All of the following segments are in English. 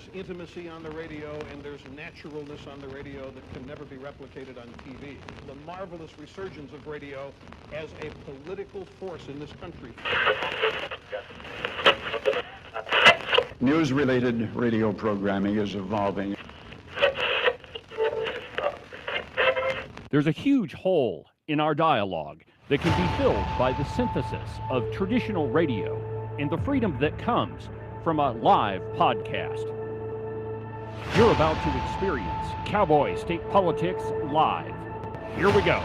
There's intimacy on the radio, and there's naturalness on the radio that can never be replicated on TV. The marvelous resurgence of radio as a political force in this country. News-related radio programming is evolving. There's a huge hole in our dialogue that can be filled by the synthesis of traditional radio and the freedom that comes from a live podcast. You're about to experience Cowboy State Politics live. Here we go.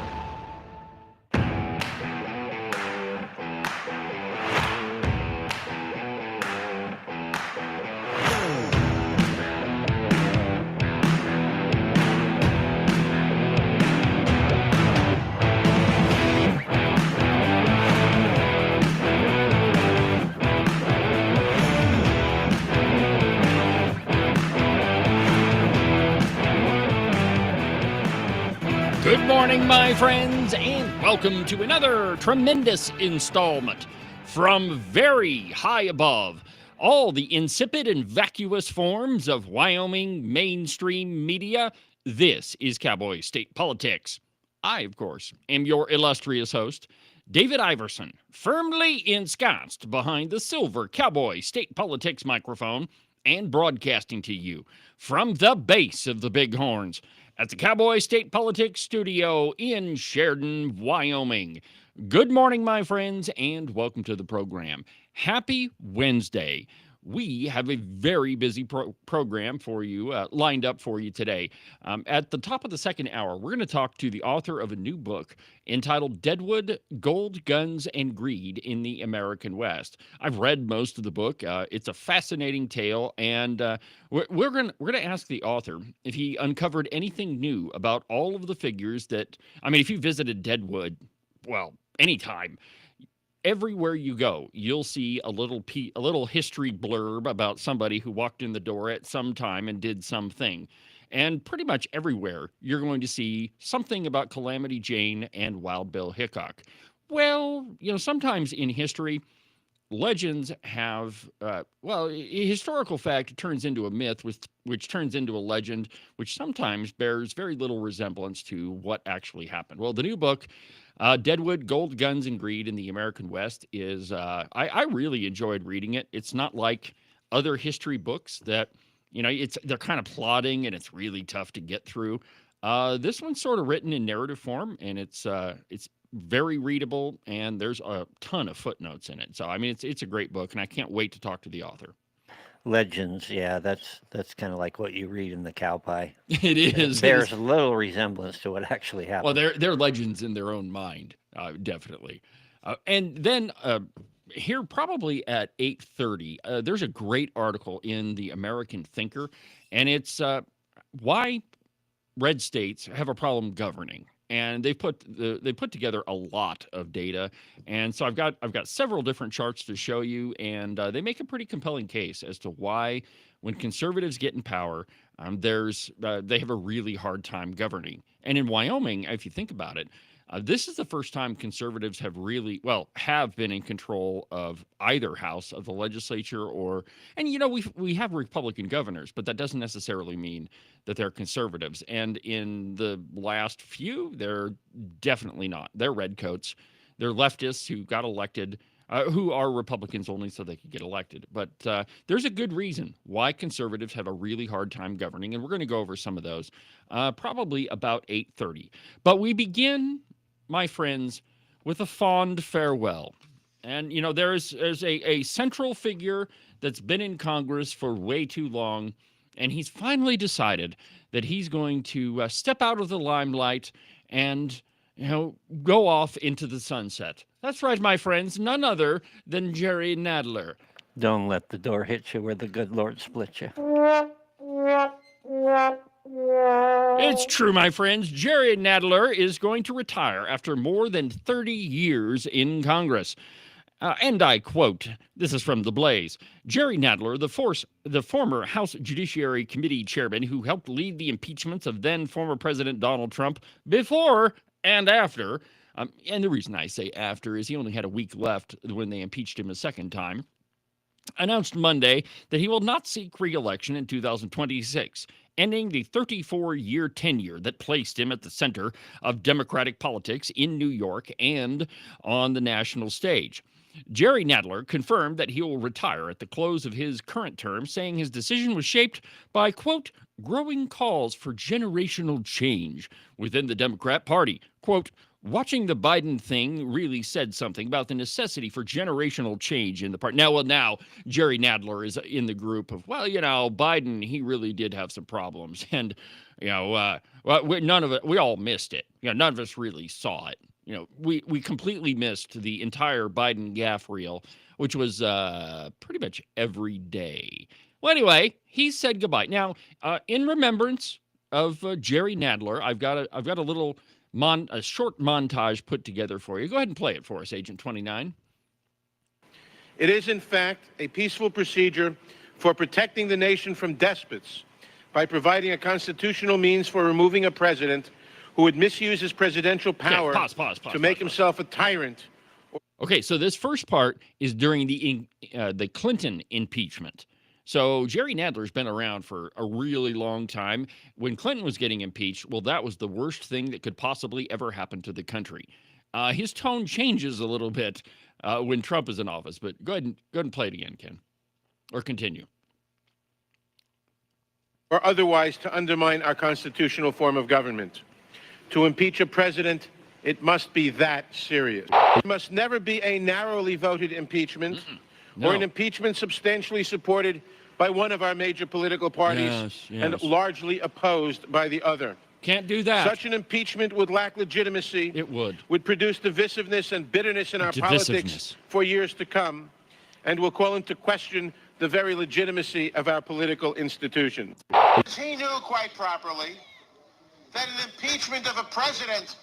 Good morning, my friends, and welcome to another tremendous installment from very high above all the insipid and vacuous forms of Wyoming mainstream media. This is Cowboy State Politics. I, of course, am your illustrious host, David Iverson, firmly ensconced behind the silver Cowboy State Politics microphone and broadcasting to you from the base of the Bighorns at the Cowboy State Politics studio in Sheridan, Wyoming. Good morning, my friends, and welcome to the program. Happy Wednesday. We have a very busy program for you, lined up for you today. At the top of the second hour, we're going to talk to the author of a new book entitled Deadwood, Gold, Guns, and Greed in the American West. I've read most of the book. It's a fascinating tale, and we're going to ask the author if he uncovered anything new about all of the figures that, if you visited Deadwood, well, anytime, everywhere you go, you'll see a little history blurb about somebody who walked in the door at some time and did something. And pretty much everywhere, you're going to see something about Calamity Jane and Wild Bill Hickok. Well, sometimes in history, legends have, a historical fact turns into a myth, which turns into a legend, which sometimes bears very little resemblance to what actually happened. Well, the new book, Deadwood, Gold, Guns, and Greed in the American West is, I really enjoyed reading it. It's not like other history books that, they're kind of plodding and it's really tough to get through. This one's sort of written in narrative form, and it's very readable, and there's a ton of footnotes in it. So, it's a great book, and I can't wait to talk to the author. Legends, yeah, that's kind of like what you read in the Cowboy. It is. There's a little resemblance to what actually happened. Well, they're legends in their own mind, definitely. And then here, probably at 8:30, there's a great article in the American Thinker, and it's why red states have a problem governing. And they put together a lot of data, and so I've got several different charts to show you, and they make a pretty compelling case as to why, when conservatives get in power, they have a really hard time governing. And in Wyoming, if you think about it, this is the first time conservatives have been in control of either house of the legislature, we have Republican governors, but that doesn't necessarily mean that they're conservatives. And in the last few, they're definitely not. They're redcoats. They're leftists who got elected, who are Republicans only so they could get elected. But there's a good reason why conservatives have a really hard time governing, and we're going to go over some of those probably about 8:30. But we begin, my friends, with a fond farewell. And, there's a central figure that's been in Congress for way too long, and he's finally decided that he's going to step out of the limelight and, go off into the sunset. That's right, my friends, none other than Jerry Nadler. Don't let the door hit you where the good Lord split you. It's true, my friends. Jerry Nadler is going to retire after more than 30 years in Congress. And I quote, this is from The Blaze, Jerry Nadler, the former House Judiciary Committee chairman who helped lead the impeachments of then former President Donald Trump before and after, and the reason I say after is he only had a week left when they impeached him a second time, announced Monday that he will not seek re-election in 2026, ending the 34-year tenure that placed him at the center of Democratic politics in New York and on the national stage. Jerry Nadler confirmed that he will retire at the close of his current term, saying his decision was shaped by, quote, growing calls for generational change within the Democrat Party. Quote, watching the Biden thing really said something about the necessity for generational change in the party. Now, Jerry Nadler is in the group of, Biden, he really did have some problems. And, we all missed it. None of us really saw it. We completely missed the entire Biden gaffe reel, which was pretty much every day. Well, anyway, he said goodbye. Now, in remembrance of Jerry Nadler, I've got a little a short montage put together for you. Go ahead and play it for us, Agent 29. It is, in fact, a peaceful procedure for protecting the nation from despots by providing a constitutional means for removing a president who would misuse his presidential power to make himself a tyrant. Okay, so this first part is during the Clinton impeachment. So Jerry Nadler's been around for a really long time. When Clinton was getting impeached, well, that was the worst thing that could possibly ever happen to the country. His tone changes a little bit when Trump is in office, but go ahead and play it again, Ken, or continue. Or otherwise to undermine our constitutional form of government. To impeach a president, it must be that serious. It must never be a narrowly voted impeachment or an impeachment substantially supported by one of our major political parties and largely opposed by the other. Can't do that. Such an impeachment would lack legitimacy. It would Produce divisiveness and bitterness in our politics for years to come, and will call into question the very legitimacy of our political institutions. He knew quite properly that an impeachment of a president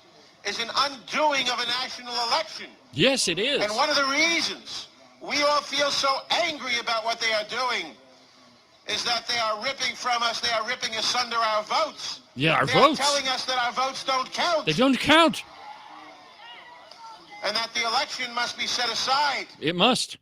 is an undoing of a national election. Yes, it is. And one of the reasons we all feel so angry about what they are doing is that they are ripping from us, they are ripping asunder our votes. Yeah, our They votes. are telling us that our votes don't count. They don't count. And that the election must be set aside. It must.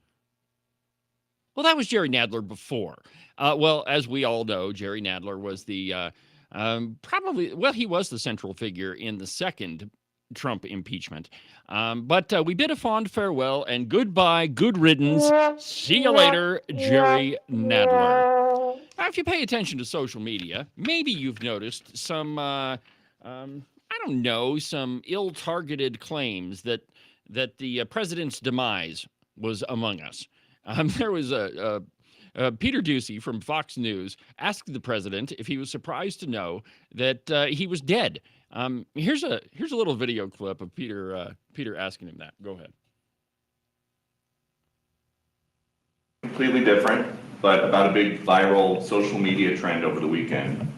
Well, that was Jerry Nadler before. Well, as we all know, Jerry Nadler was the he was the central figure in the second Trump impeachment. But we bid a fond farewell and goodbye, good riddance. See you later, Jerry Nadler. Now, if you pay attention to social media, maybe you've noticed some, some ill-targeted claims that the president's demise was among us. There was Peter Doocy from Fox News asked the president if he was surprised to know that he was dead. Here's a little video clip of Peter asking him that. Go ahead. Completely different, but about a big viral social media trend over the weekend.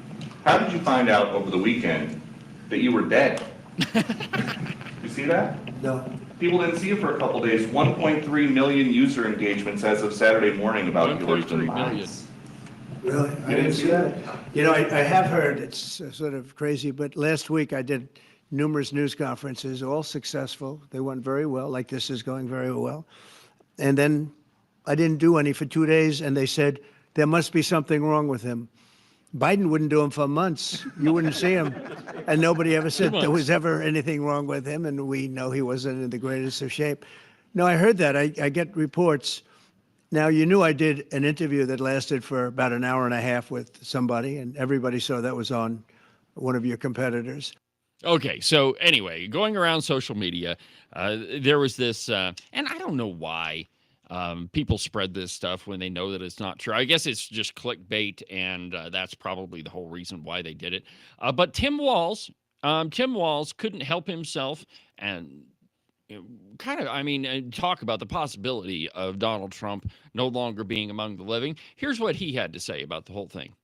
How did you find out over the weekend that you were dead? You see that? No. People didn't see it for a couple days. 1.3 million user engagements as of Saturday morning about yours and mine. Really? I didn't see that. I have heard, it's sort of crazy, but last week I did numerous news conferences, all successful. They went very well, like this is going very well. And then I didn't do any for 2 days, and they said, there must be something wrong with him. Biden wouldn't do them for months. You wouldn't see him. And nobody ever said there was ever anything wrong with him, and we know he wasn't in the greatest of shape. No, I heard that. I get reports. Now, you knew I did an interview that lasted for about an hour and a half with somebody, and everybody saw that was on one of your competitors. Okay, so anyway, going around social media, there was this, and I don't know why people spread this stuff when they know that it's not true. I guess it's just clickbait, and that's probably the whole reason why they did it. But Tim Walz couldn't help himself and talk about the possibility of Donald Trump no longer being among the living. Here's what he had to say about the whole thing.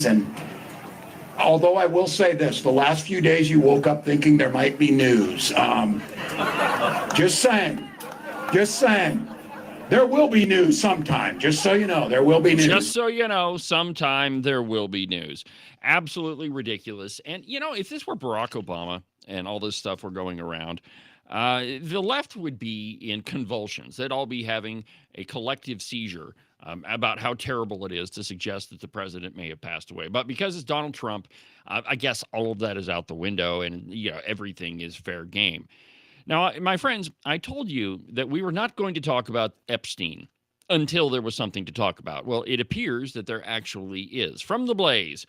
And although I will say this, the last few days you woke up thinking there might be news. Just saying. There will be news sometime. Just so you know, there will be news. Just so you know, sometime there will be news. Absolutely ridiculous. And, if this were Barack Obama and all this stuff were going around, The left would be in convulsions. They'd all be having a collective seizure about how terrible it is to suggest that the president may have passed away. But because it's Donald Trump, I guess all of that is out the window, and everything is fair game. Now, my friends, I told you that we were not going to talk about Epstein until there was something to talk about. Well, it appears that there actually is. From The Blaze,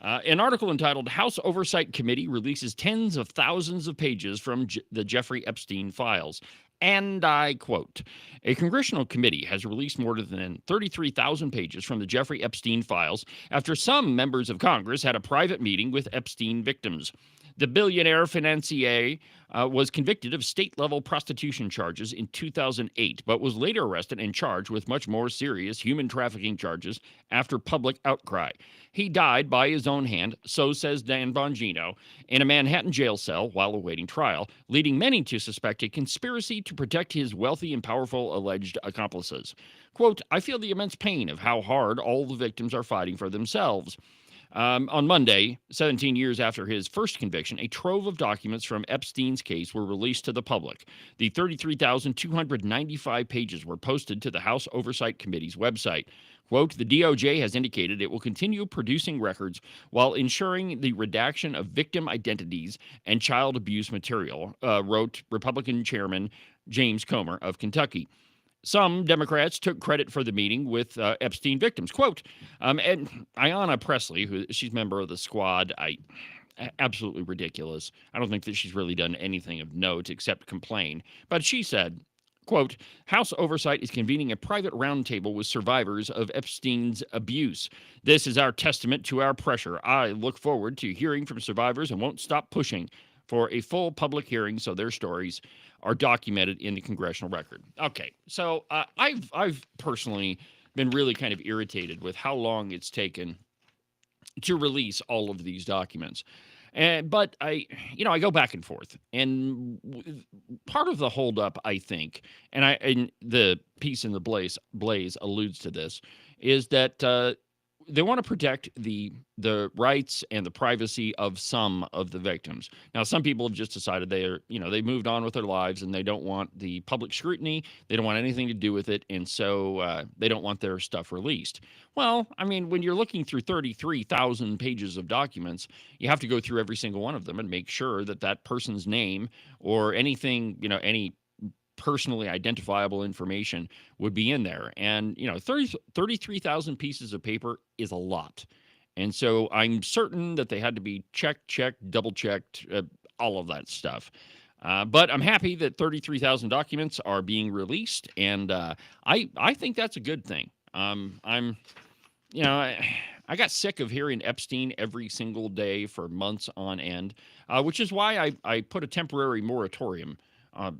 an article entitled House Oversight Committee Releases Tens of Thousands of Pages from the Jeffrey Epstein Files. And I quote, a congressional committee has released more than 33,000 pages from the Jeffrey Epstein files after some members of Congress had a private meeting with Epstein victims. The billionaire financier was convicted of state-level prostitution charges in 2008, but was later arrested and charged with much more serious human trafficking charges after public outcry. He died by his own hand, so says Dan Bongino, in a Manhattan jail cell while awaiting trial, leading many to suspect a conspiracy to protect his wealthy and powerful alleged accomplices. Quote, I feel the immense pain of how hard all the victims are fighting for themselves. On Monday, 17 years after his first conviction, a trove of documents from Epstein's case were released to the public. The 33,295 pages were posted to the House Oversight Committee's website. Quote, the DOJ has indicated it will continue producing records while ensuring the redaction of victim identities and child abuse material, wrote Republican Chairman James Comer of Kentucky. Some Democrats took credit for the meeting with Epstein victims. Quote, and Ayanna Pressley, she's a member of the squad, absolutely ridiculous. I don't think that she's really done anything of note except complain. But she said, quote, House Oversight is convening a private roundtable with survivors of Epstein's abuse. This is our testament to our pressure. I look forward to hearing from survivors and won't stop pushing for a full public hearing so their stories are documented in the congressional record. Okay, so I've personally been really kind of irritated with how long it's taken to release all of these documents. But I go back and forth, and part of the holdup, I think, and the piece in the Blaze alludes to this, is that they want to protect the rights and the privacy of some of the victims. Now, some people have just decided they moved on with their lives and they don't want the public scrutiny. They don't want anything to do with it, and so they don't want their stuff released. Well, I mean, when you're looking through 33,000 pages of documents, you have to go through every single one of them and make sure that that person's name or anything, any personally identifiable information would be in there. And, 33,000 pieces of paper is a lot. And so I'm certain that they had to be checked, double-checked, all of that stuff. But I'm happy that 33,000 documents are being released, and I think that's a good thing. I got sick of hearing Epstein every single day for months on end, which is why I put a temporary moratorium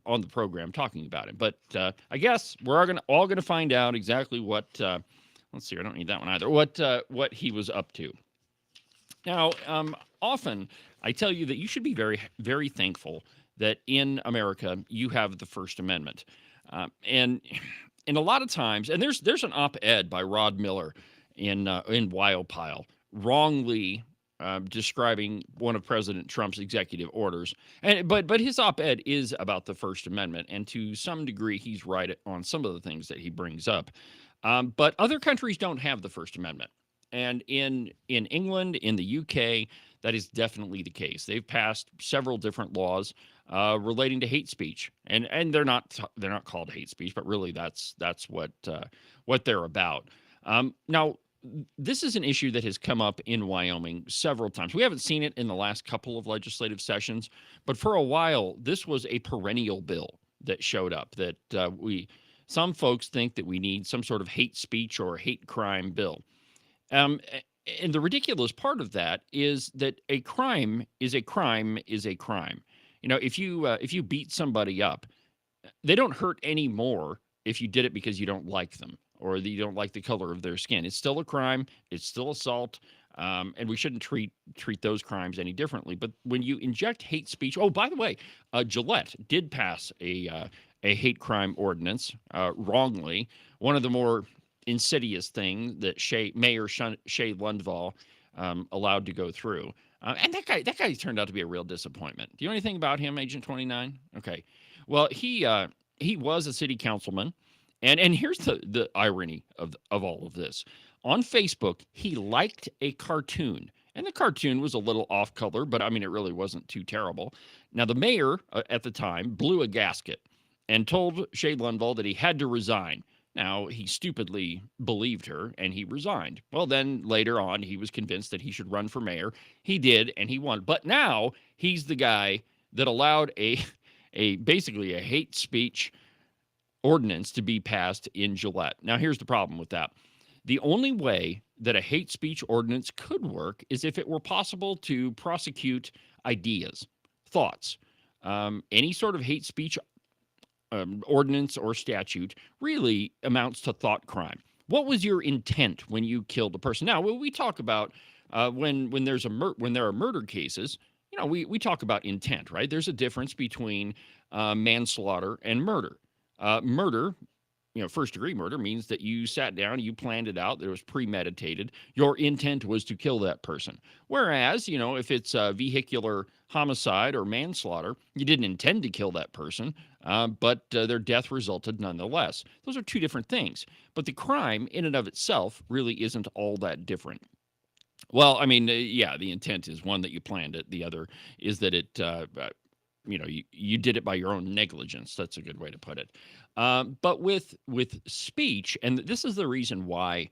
on the program talking about it. But I guess we're all going to find out exactly what, let's see, I don't need that one either, what he was up to. Now, often I tell you that you should be very, very thankful that in America you have the First Amendment. And a lot of times, and there's an op-ed by Rod Miller in Wildpile, wrongly describing one of President Trump's executive orders. But his op-ed is about the First Amendment, and to some degree, he's right on some of the things that he brings up. But other countries don't have the First Amendment. And in England, in the UK, that is definitely the case. They've passed several different laws relating to hate speech, and they're not called hate speech, but really that's what they're about. Now, this is an issue that has come up in Wyoming several times. We haven't seen it in the last couple of legislative sessions, but for a while, this was a perennial bill that showed up that some folks think that we need some sort of hate speech or hate crime bill. And the ridiculous part of that is that a crime is a crime is a crime. If you beat somebody up, they don't hurt any more if you did it because you don't like them or that you don't like the color of their skin. It's still a crime. It's still assault. And we shouldn't treat those crimes any differently. But when you inject hate speech, oh, by the way, Gillette did pass a hate crime ordinance wrongly. One of the more insidious things that Mayor Shea Lundvall allowed to go through. And that guy turned out to be a real disappointment. Do you know anything about him, Agent 29? Okay. Well, he was a city councilman. And here's the irony of all of this. On Facebook, he liked a cartoon. And the cartoon was a little off color, but I mean, it really wasn't too terrible. Now, the mayor at the time blew a gasket and told Shea Lundvall that he had to resign. Now, he stupidly believed her and he resigned. Well, then later on, he was convinced that he should run for mayor. He did, and he won. But now he's the guy that allowed basically a hate speech ordinance to be passed in Gillette. Now, here's the problem with that. The only way that a hate speech ordinance could work is if it were possible to prosecute ideas, thoughts. Any sort of hate speech ordinance or statute really amounts to thought crime. What was your intent when you killed a person? Now, when we talk about when there are murder cases, you know, we talk about intent, right? There's a difference between manslaughter and murder. Murder, you know, first-degree murder means that you sat down, you planned it out, it was premeditated. Your intent was to kill that person. Whereas, you know, if it's vehicular homicide or manslaughter, you didn't intend to kill that person, but their death resulted nonetheless. Those are two different things. But the crime in and of itself really isn't all that different. Well, I mean, yeah, the intent is one that you planned it. The other is that it you know, you did it by your own negligence. That's a good way to put it. But with speech, and this is the reason why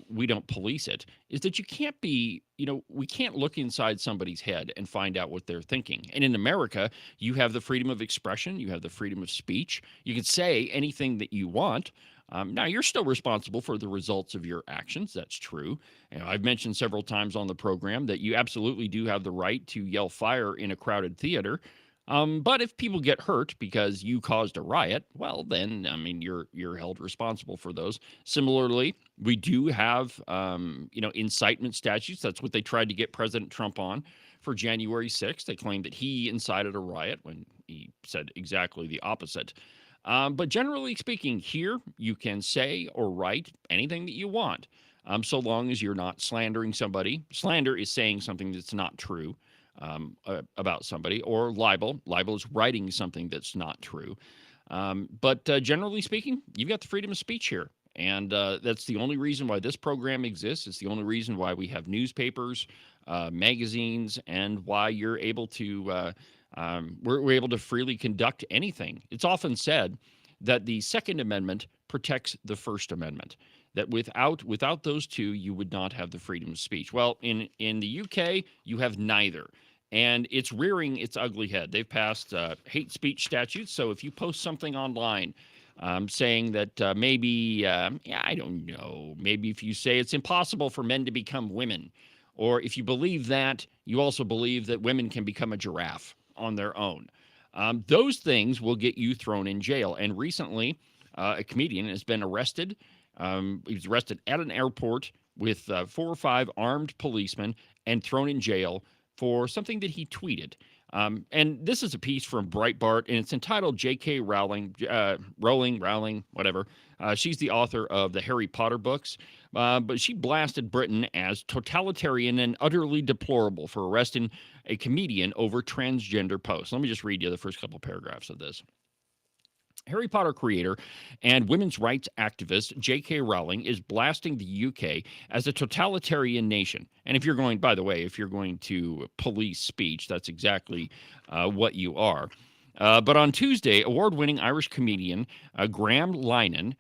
we don't police it, is that you can't be, you know, we can't look inside somebody's head and find out what they're thinking. And in America, you have the freedom of expression. You have the freedom of speech. You can say anything that you want. Now, you're still responsible for the results of your actions. That's true. And I've mentioned several times on the program that you absolutely do have the right to yell fire in a crowded theater. But if people get hurt because you caused a riot, well, then, I mean, you're held responsible for those. Similarly, we do have, you know, incitement statutes. That's what they tried to get President Trump on for January 6th. They claimed that he incited a riot when he said exactly the opposite. But generally speaking, here you can say or write anything that you want, so long as you're not slandering somebody. Slander is saying something that's not true. About somebody, or libel. Libel is writing something that's not true. But generally speaking, you've got the freedom of speech here. And that's the only reason why this program exists. It's the only reason why we have newspapers, magazines, and why you're able to, we're able to freely conduct anything. It's often said that the Second Amendment protects the First Amendment, that without those two, you would not have the freedom of speech. Well, in the UK, you have neither. And it's rearing its ugly head. They've passed hate speech statutes. So if you post something online saying that maybe, I don't know, maybe if you say it's impossible for men to become women, or if you believe that, you also believe that women can become a giraffe on their own, those things will get you thrown in jail. And recently, a comedian has been arrested. He was arrested at an airport with 4 or 5 armed policemen and thrown in jail for something that he tweeted. And this is a piece from Breitbart, and it's entitled J.K. Rowling, whatever. She's the author of the Harry Potter books, but she blasted Britain as totalitarian and utterly deplorable for arresting a comedian over transgender posts. Let me just read you the first couple paragraphs of this. Harry Potter creator and women's rights activist J.K. Rowling is blasting the UK as a totalitarian nation. And if you're going, by the way, if you're going to police speech, that's exactly what you are. But on Tuesday, award-winning Irish comedian Graham Linehan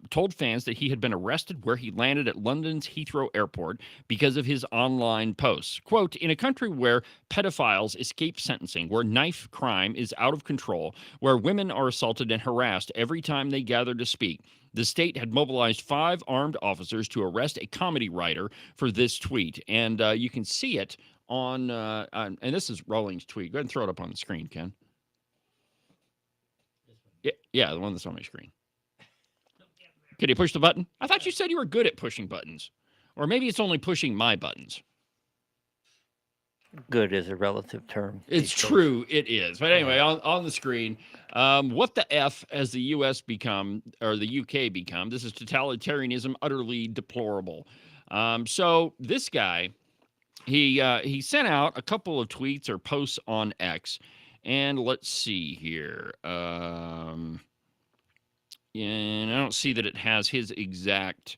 told fans that he had been arrested where he landed at London's Heathrow Airport because of his online posts. Quote, in a country where pedophiles escape sentencing, where knife crime is out of control, where women are assaulted and harassed every time they gather to speak, the state had mobilized 5 armed officers to arrest a comedy writer for this tweet. And you can see it on and this is Rowling's tweet. Go ahead and throw it up on the screen, Ken. Yeah, the one that's on my screen. Could you push the button? I thought you said you were good at pushing buttons. Or maybe it's only pushing my buttons. Good is a relative term. It's true. It is. But anyway, on the screen, what the F has the U.S. become, or the UK become? This is totalitarianism, utterly deplorable. So this guy he sent out a couple of tweets or posts on X, and let's see here. And I don't see that it has his exact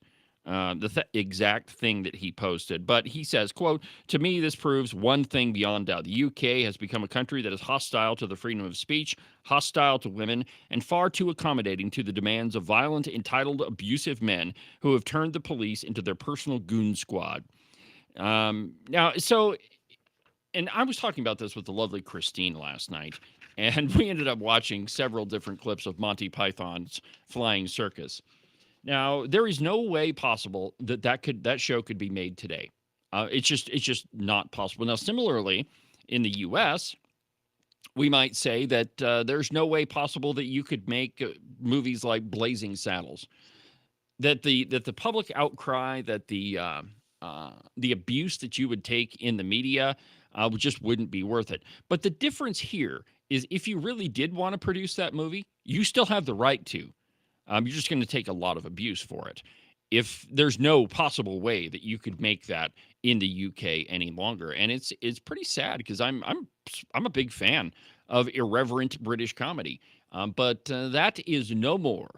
exact thing that he posted, but he says, quote, "To me, this proves one thing beyond doubt. The UK has become a country that is hostile to the freedom of speech, hostile to women, and far too accommodating to the demands of violent, entitled, abusive men who have turned the police into their personal goon squad." Now, so, and I was talking about this with the lovely Christine last night, and we ended up watching several different clips of Monty Python's Flying Circus. Now, there is no way possible that show could be made today. It's just not possible. Now, similarly, in the U.S., we might say that there's no way possible that you could make movies like Blazing Saddles. That the public outcry, that the abuse that you would take in the media just wouldn't be worth it. But the difference here is, if you really did want to produce that movie, you still have the right to. You're just going to take a lot of abuse for it. If there's no possible way that you could make that in the UK any longer, and it's pretty sad, because I'm a big fan of irreverent British comedy, but that is no more.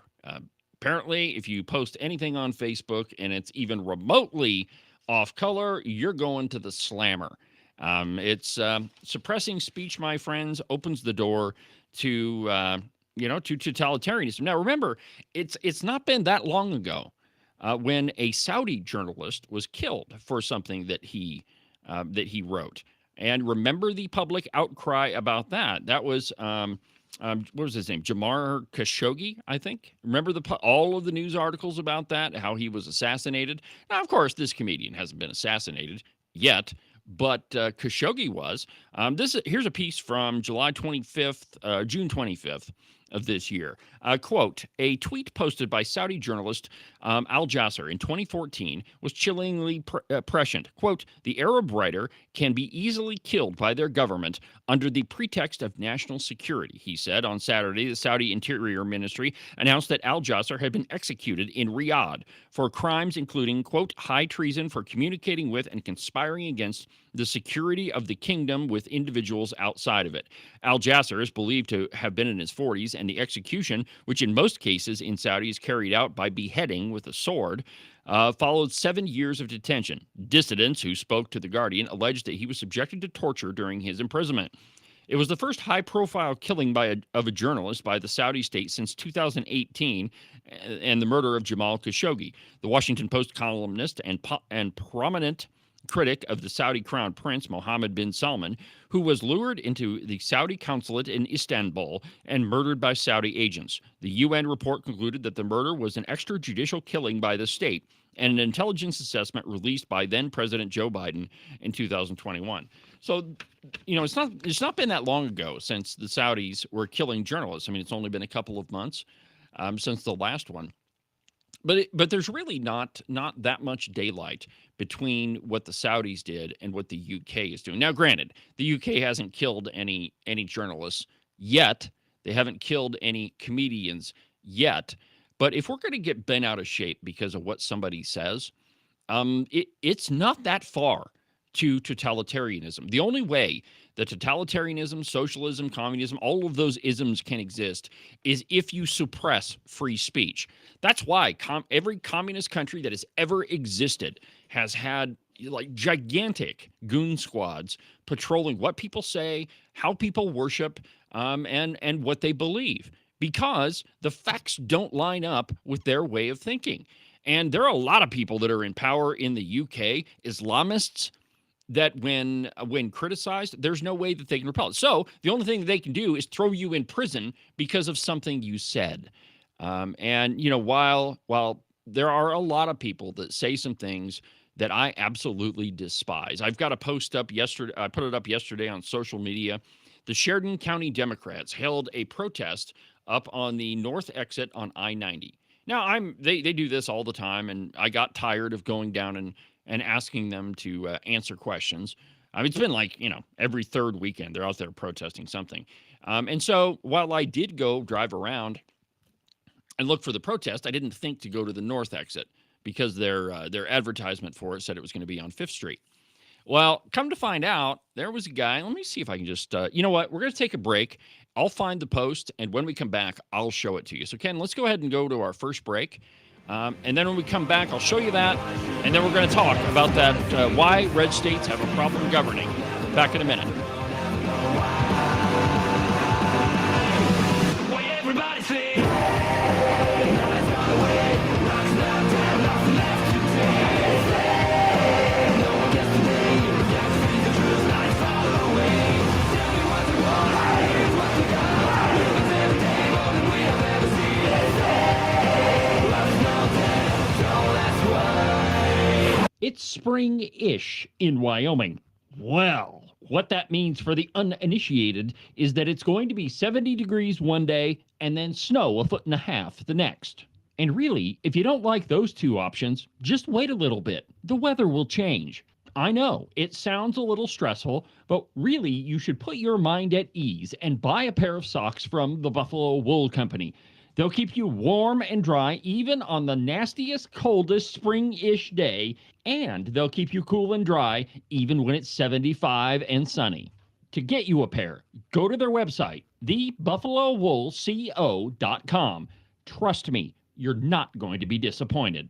Apparently, if you post anything on Facebook and it's even remotely off color, you're going to the slammer. It's suppressing speech, my friends, opens the door to to totalitarianism. Now, remember, it's not been that long ago when a Saudi journalist was killed for something that he wrote. And remember the public outcry about that. That was what was his name? Jamal Khashoggi, I think. Remember all of the news articles about that, how he was assassinated? Now, of course, this comedian hasn't been assassinated yet, but Khashoggi was. Here's a piece from June 25th of this year. Quote, "A tweet posted by Saudi journalist Al Jasser in 2014 was chillingly prescient. Quote, "The Arab writer can be easily killed by their government under the pretext of national security," he said. On Saturday, the Saudi Interior Ministry announced that Al Jasser had been executed in Riyadh for crimes including, quote, "high treason for communicating with and conspiring against the security of the kingdom with individuals outside of it." Al Jasser is believed to have been in his 40s, and the execution, which in most cases in Saudi is carried out by beheading with a sword, followed 7 years of detention. Dissidents who spoke to The Guardian alleged that he was subjected to torture during his imprisonment. It was the first high-profile killing of a journalist by the Saudi state since 2018, and the murder of Jamal Khashoggi. The Washington Post columnist and prominent critic of the Saudi crown prince, Mohammed bin Salman, who was lured into the Saudi consulate in Istanbul and murdered by Saudi agents. The UN report concluded that the murder was an extrajudicial killing by the state, and an intelligence assessment released by then-President Joe Biden in 2021. So, it's not been that long ago since the Saudis were killing journalists. I mean, it's only been a couple of months since the last one. But there's really not that much daylight between what the Saudis did and what the UK is doing. Now, granted, the UK hasn't killed any journalists yet. They haven't killed any comedians yet. But if we're going to get bent out of shape because of what somebody says, it's not that far to totalitarianism. The only way that totalitarianism, socialism, communism, all of those isms can exist is if you suppress free speech. That's why every communist country that has ever existed has had like gigantic goon squads patrolling what people say, how people worship, and what they believe, because the facts don't line up with their way of thinking. And there are a lot of people that are in power in the UK, Islamists, that when criticized, there's no way that they can repel it. So the only thing they can do is throw you in prison because of something you said. And while there are a lot of people that say some things that I absolutely despise. I've got a post up yesterday. I put it up yesterday on social media. The Sheridan County Democrats held a protest up on the north exit on I-90. Now they do this all the time, and I got tired of going down and asking them to answer questions. I mean, it's been like, every third weekend they're out there protesting something. And so while I did go drive around and look for the protest, I didn't think to go to the north exit because their advertisement for it said it was going to be on 5th Street. Well, come to find out, there was a guy. Let me see if I can just, you know what? We're going to take a break. I'll find the post, and when we come back, I'll show it to you. So, Ken, let's go ahead and go to our first break. And then when we come back, I'll show you that. And then we're going to talk about that, why red states have a problem governing. Back in a minute. It's spring-ish in Wyoming. Well, what that means for the uninitiated is that it's going to be 70 degrees one day and then snow 1.5 feet the next. And really, if you don't like those two options, just wait a little bit. The weather will change. I know, it sounds a little stressful, but really you should put your mind at ease and buy a pair of socks from the Buffalo Wool Company. They'll keep you warm and dry even on the nastiest, coldest spring-ish day, and they'll keep you cool and dry even when it's 75 and sunny. To get you a pair, go to their website, thebuffalowoolco.com. Trust me, you're not going to be disappointed.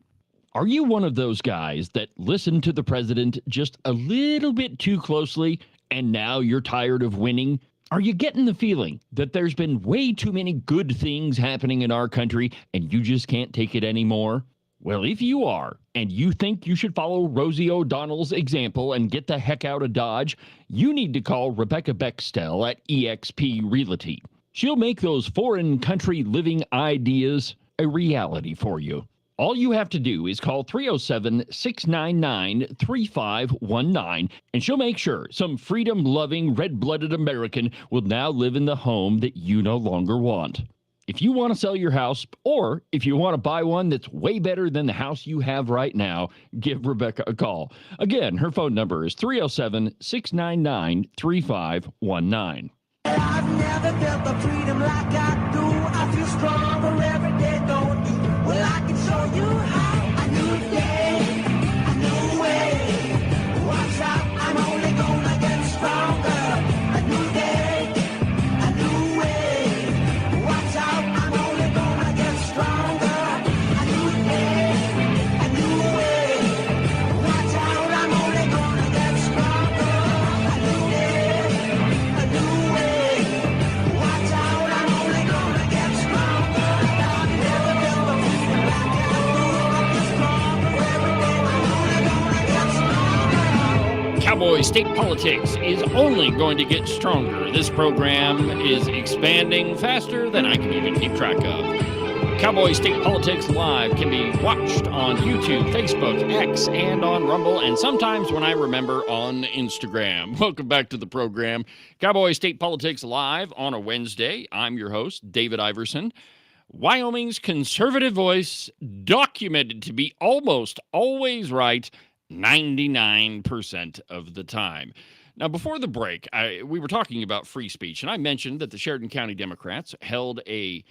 Are you one of those guys that listen to the president just a little bit too closely, and now you're tired of winning? Are you getting the feeling that there's been way too many good things happening in our country and you just can't take it anymore? Well, if you are, and you think you should follow Rosie O'Donnell's example and get the heck out of Dodge, you need to call Rebecca Bextel at eXp Realty. She'll make those foreign country living ideas a reality for you. All you have to do is call 307-699-3519, and she'll make sure some freedom-loving, red-blooded American will now live in the home that you no longer want. If you want to sell your house, or if you want to buy one that's way better than the house you have right now, give Rebecca a call. Again, her phone number is 307-699-3519. I've never felt the freedom like I do. I feel stronger every day, don't you? Well, I can show you how. A new day, a new way. Watch out, I'm only gonna get stronger. A new day, a new way. Watch out, I'm only gonna get stronger. A new day, a new way. Watch out, I'm only gonna get stronger. A new day, a new way. Watch out, I'm only gonna get stronger. I've never felt the freedom like I do. I feel stronger every day. I'm only gonna get stronger. Cowboy State Politics is only going to get stronger. This program is expanding faster than I can even keep track of. Cowboy State Politics Live can be watched on YouTube, Facebook, X, and on Rumble, and sometimes, when I remember, on Instagram. Welcome back to the program. Cowboy State Politics Live on a Wednesday. I'm your host, David Iverson. Wyoming's conservative voice, documented to be almost always right 99% of the time. Now, before the break, we were talking about free speech, and I mentioned that the Sheridan County Democrats held a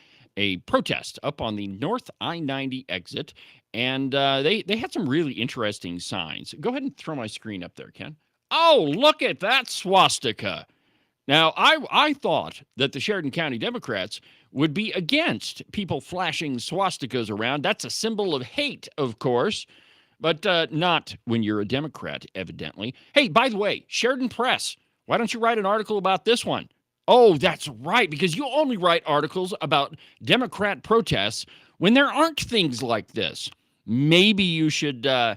protest up on the North I-90 exit, and they had some really interesting signs. Go ahead and throw my screen up there, Ken. Oh, look at that swastika. Now, I thought that the Sheridan County Democrats would be against people flashing swastikas around. That's a symbol of hate, of course, but not when you're a Democrat, evidently. Hey, by the way, Sheridan Press, why don't you write an article about this one? Oh, that's right, because you only write articles about Democrat protests when there aren't things like this. Maybe you should be a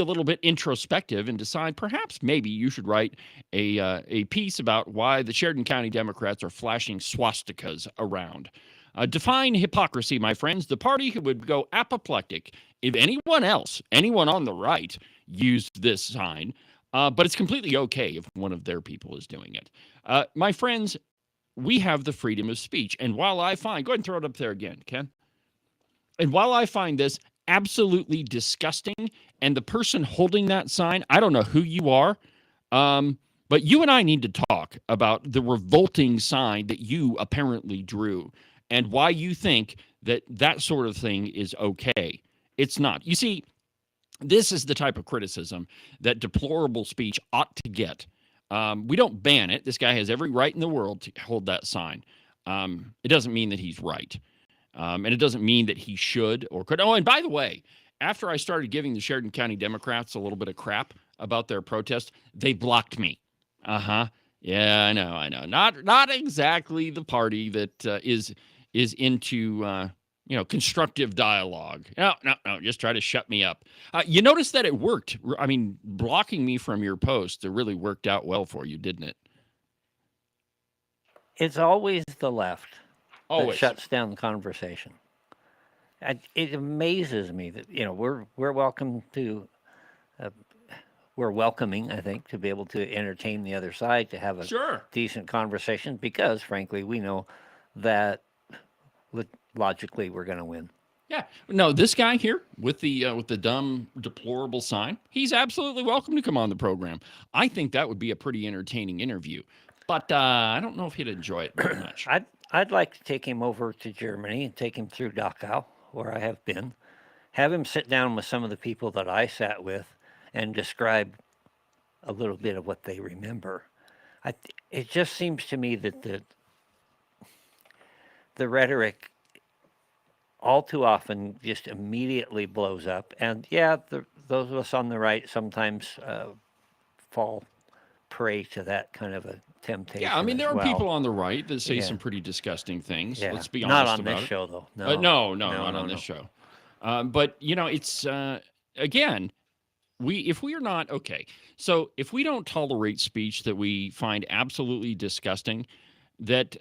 little bit introspective and decide perhaps maybe you should write a piece about why the Sheridan County Democrats are flashing swastikas around. Define hypocrisy, my friends. The party who would go apoplectic if anyone on the right, used this sign. But it's completely okay if one of their people is doing it. My friends, we have the freedom of speech. And while I find, go ahead and throw it up there again, Ken. And while I find this absolutely disgusting, and the person holding that sign, I don't know who you are, but you and I need to talk about the revolting sign that you apparently drew and why you think that that sort of thing is okay. It's not. You see, This is the type of criticism that deplorable speech ought to get. We don't ban it. This guy has every right in the world to hold that sign. It doesn't mean that he's right. And it doesn't mean that he should or could. Oh, and by the way, after I started giving the Sheridan County Democrats a little bit of crap about their protest, they blocked me. Uh-huh. Yeah, I know. Not exactly the party that is into constructive dialogue. No, just try to shut me up. You notice that it worked. I mean, blocking me from your post, it really worked out well for you, didn't it? It's always the left that Always. shuts down the conversation. It amazes me that we're welcome to. We're welcoming, I think, to be able to entertain the other side, to have a decent conversation, because, frankly, we know that logically we're going to win. Yeah. No, this guy here with the dumb, deplorable sign, he's absolutely welcome to come on the program. I think that would be a pretty entertaining interview, but I don't know if he'd enjoy it very much. I'd like to take him over to Germany and take him through Dachau, where I have been, have him sit down with some of the people that I sat with and describe a little bit of what they remember. It just seems to me that the rhetoric all too often just immediately blows up. And those of us on the right sometimes fall prey to that kind of a temptation. Yeah, I mean, there are people on the right that say some pretty disgusting things. Yeah. Let's be honest about it. Not on this show, though. No, not on this show. But, it's, again, if we are not, okay, so if we don't tolerate speech that we find absolutely disgusting, that,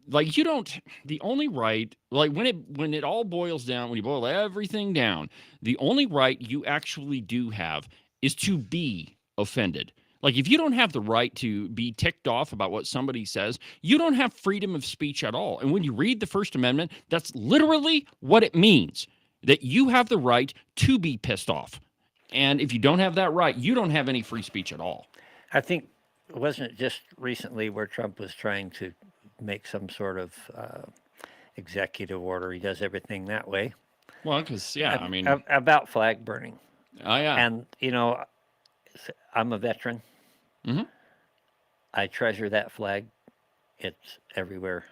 the only right, when it all boils down, when you boil everything down, the only right you actually do have is to be offended. Like, if you don't have the right to be ticked off about what somebody says, you don't have freedom of speech at all. And when you read the First Amendment, that's literally what it means, that you have the right to be pissed off. And if you don't have that right, you don't have any free speech at all. I think, wasn't it just recently where Trump was trying to make some sort of executive order? He does everything that way. Well, because, about flag burning. Oh, yeah. And, I'm a veteran. Mm-hmm. I treasure that flag. It's everywhere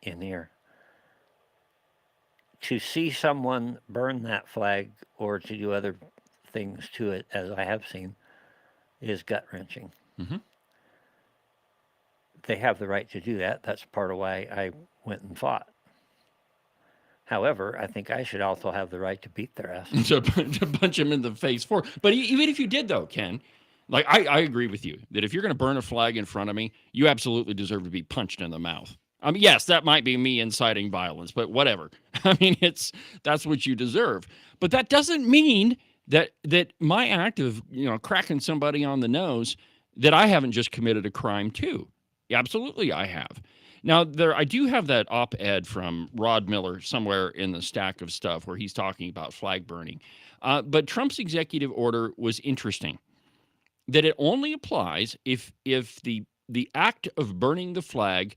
in here. To see someone burn that flag or to do other things to it, as I have seen, is gut-wrenching. Mm-hmm. They have the right to do that. That's part of why I went and fought. However, I think I should also have the right to beat their ass. to punch them in the face for. But even if you did, though, Ken, I agree with you that if you're going to burn a flag in front of me, you absolutely deserve to be punched in the mouth. I mean, yes, that might be me inciting violence, but whatever. I mean, that's what you deserve. But that doesn't mean that my act of cracking somebody on the nose, that I haven't just committed a crime too. Absolutely, I have. Now, I do have that op-ed from Rod Miller somewhere in the stack of stuff where he's talking about flag burning. But Trump's executive order was interesting, that it only applies if the act of burning the flag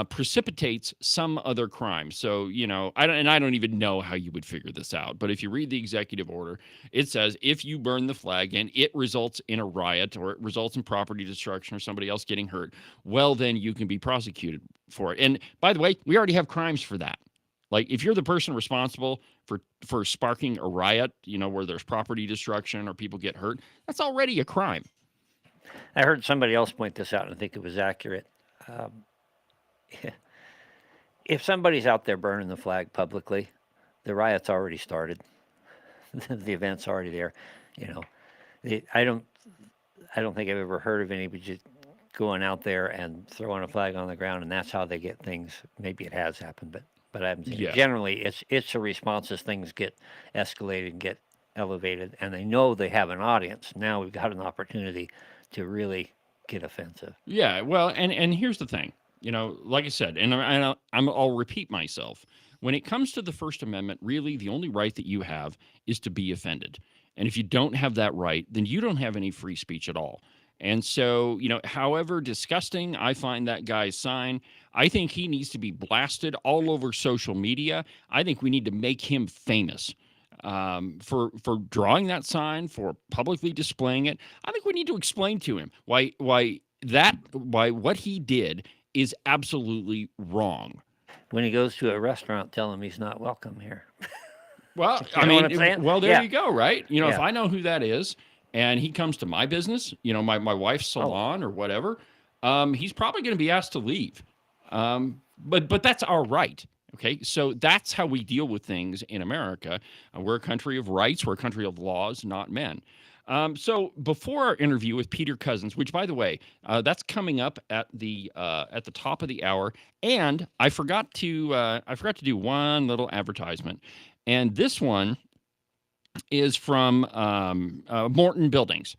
precipitates some other crime. So, I don't even know how you would figure this out. But if you read the executive order, it says if you burn the flag and it results in a riot or it results in property destruction or somebody else getting hurt, well, then you can be prosecuted for it. And by the way, we already have crimes for that. Like, if you're the person responsible for sparking a riot, where there's property destruction or people get hurt, that's already a crime. I heard somebody else point this out, and I think it was accurate. If somebody's out there burning the flag publicly, the riot's already started. The event's already there. I don't think I've ever heard of anybody just going out there and throwing a flag on the ground, and that's how they get things. Maybe it has happened, but I haven't seen it. Generally, it's a response as things get escalated and get elevated, and they know they have an audience. Now we've got an opportunity to really get offensive. Yeah, well, and here's the thing. Like I said, and I'll repeat myself. When it comes to the First Amendment, really the only right that you have is to be offended. And if you don't have that right, then you don't have any free speech at all. And so, however disgusting I find that guy's sign, I think he needs to be blasted all over social media. I think we need to make him famous. for drawing that sign, for publicly displaying it. I think we need to explain to him why what he did is absolutely wrong. When he goes to a restaurant, tell him he's not welcome here. Well, You know what I'm saying? well, there Yeah. you go, right? You know, if Yeah. I know who that is and he comes to my business, you know, my wife's salon or whatever, he's probably going to be asked to leave. But that's our right. Okay, so that's how we deal with things in America. We're a country of rights. We're a country of laws, not men. So before our interview with Peter Cozzens, which, by the way, that's coming up at the top of the hour, and I forgot to do one little advertisement, and this one is from Morton Buildings.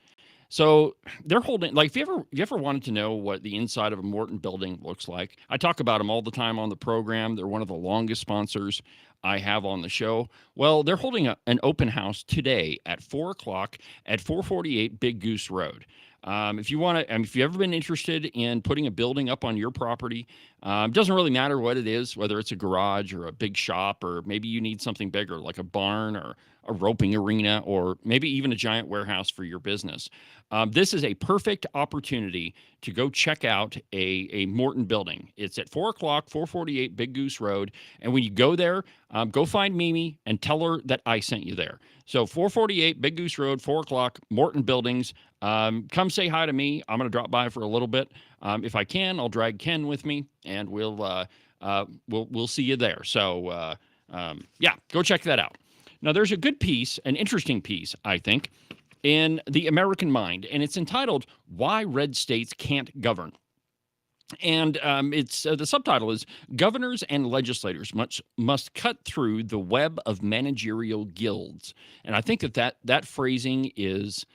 So they're holding, like, if you ever wanted to know what the inside of a Morton building looks like, I talk about them all the time on the program. They're one of the longest sponsors I have on the show. Well, they're holding an open house today at 4 o'clock at 448 Big Goose Road. If you want to, if you've ever been interested in putting a building up on your property, it doesn't really matter what it is, whether it's a garage or a big shop, or maybe you need something bigger like a barn or a roping arena, or maybe even a giant warehouse for your business. This is a perfect opportunity to go check out a Morton building. It's at 4 o'clock, 448 Big Goose Road. And when you go there, go find Mimi and tell her that I sent you there. So 448 Big Goose Road, 4 o'clock, Morton Buildings. Come say hi to me. I'm going to drop by for a little bit. If I can, I'll drag Ken with me, and we'll see you there. So yeah, go check that out. Now, there's a good piece, an interesting piece, I think, in The American Mind, and it's entitled "Why Red States Can't Govern." And it's the subtitle is "Governors and Legislators must cut through the web of managerial guilds." And I think that phrasing is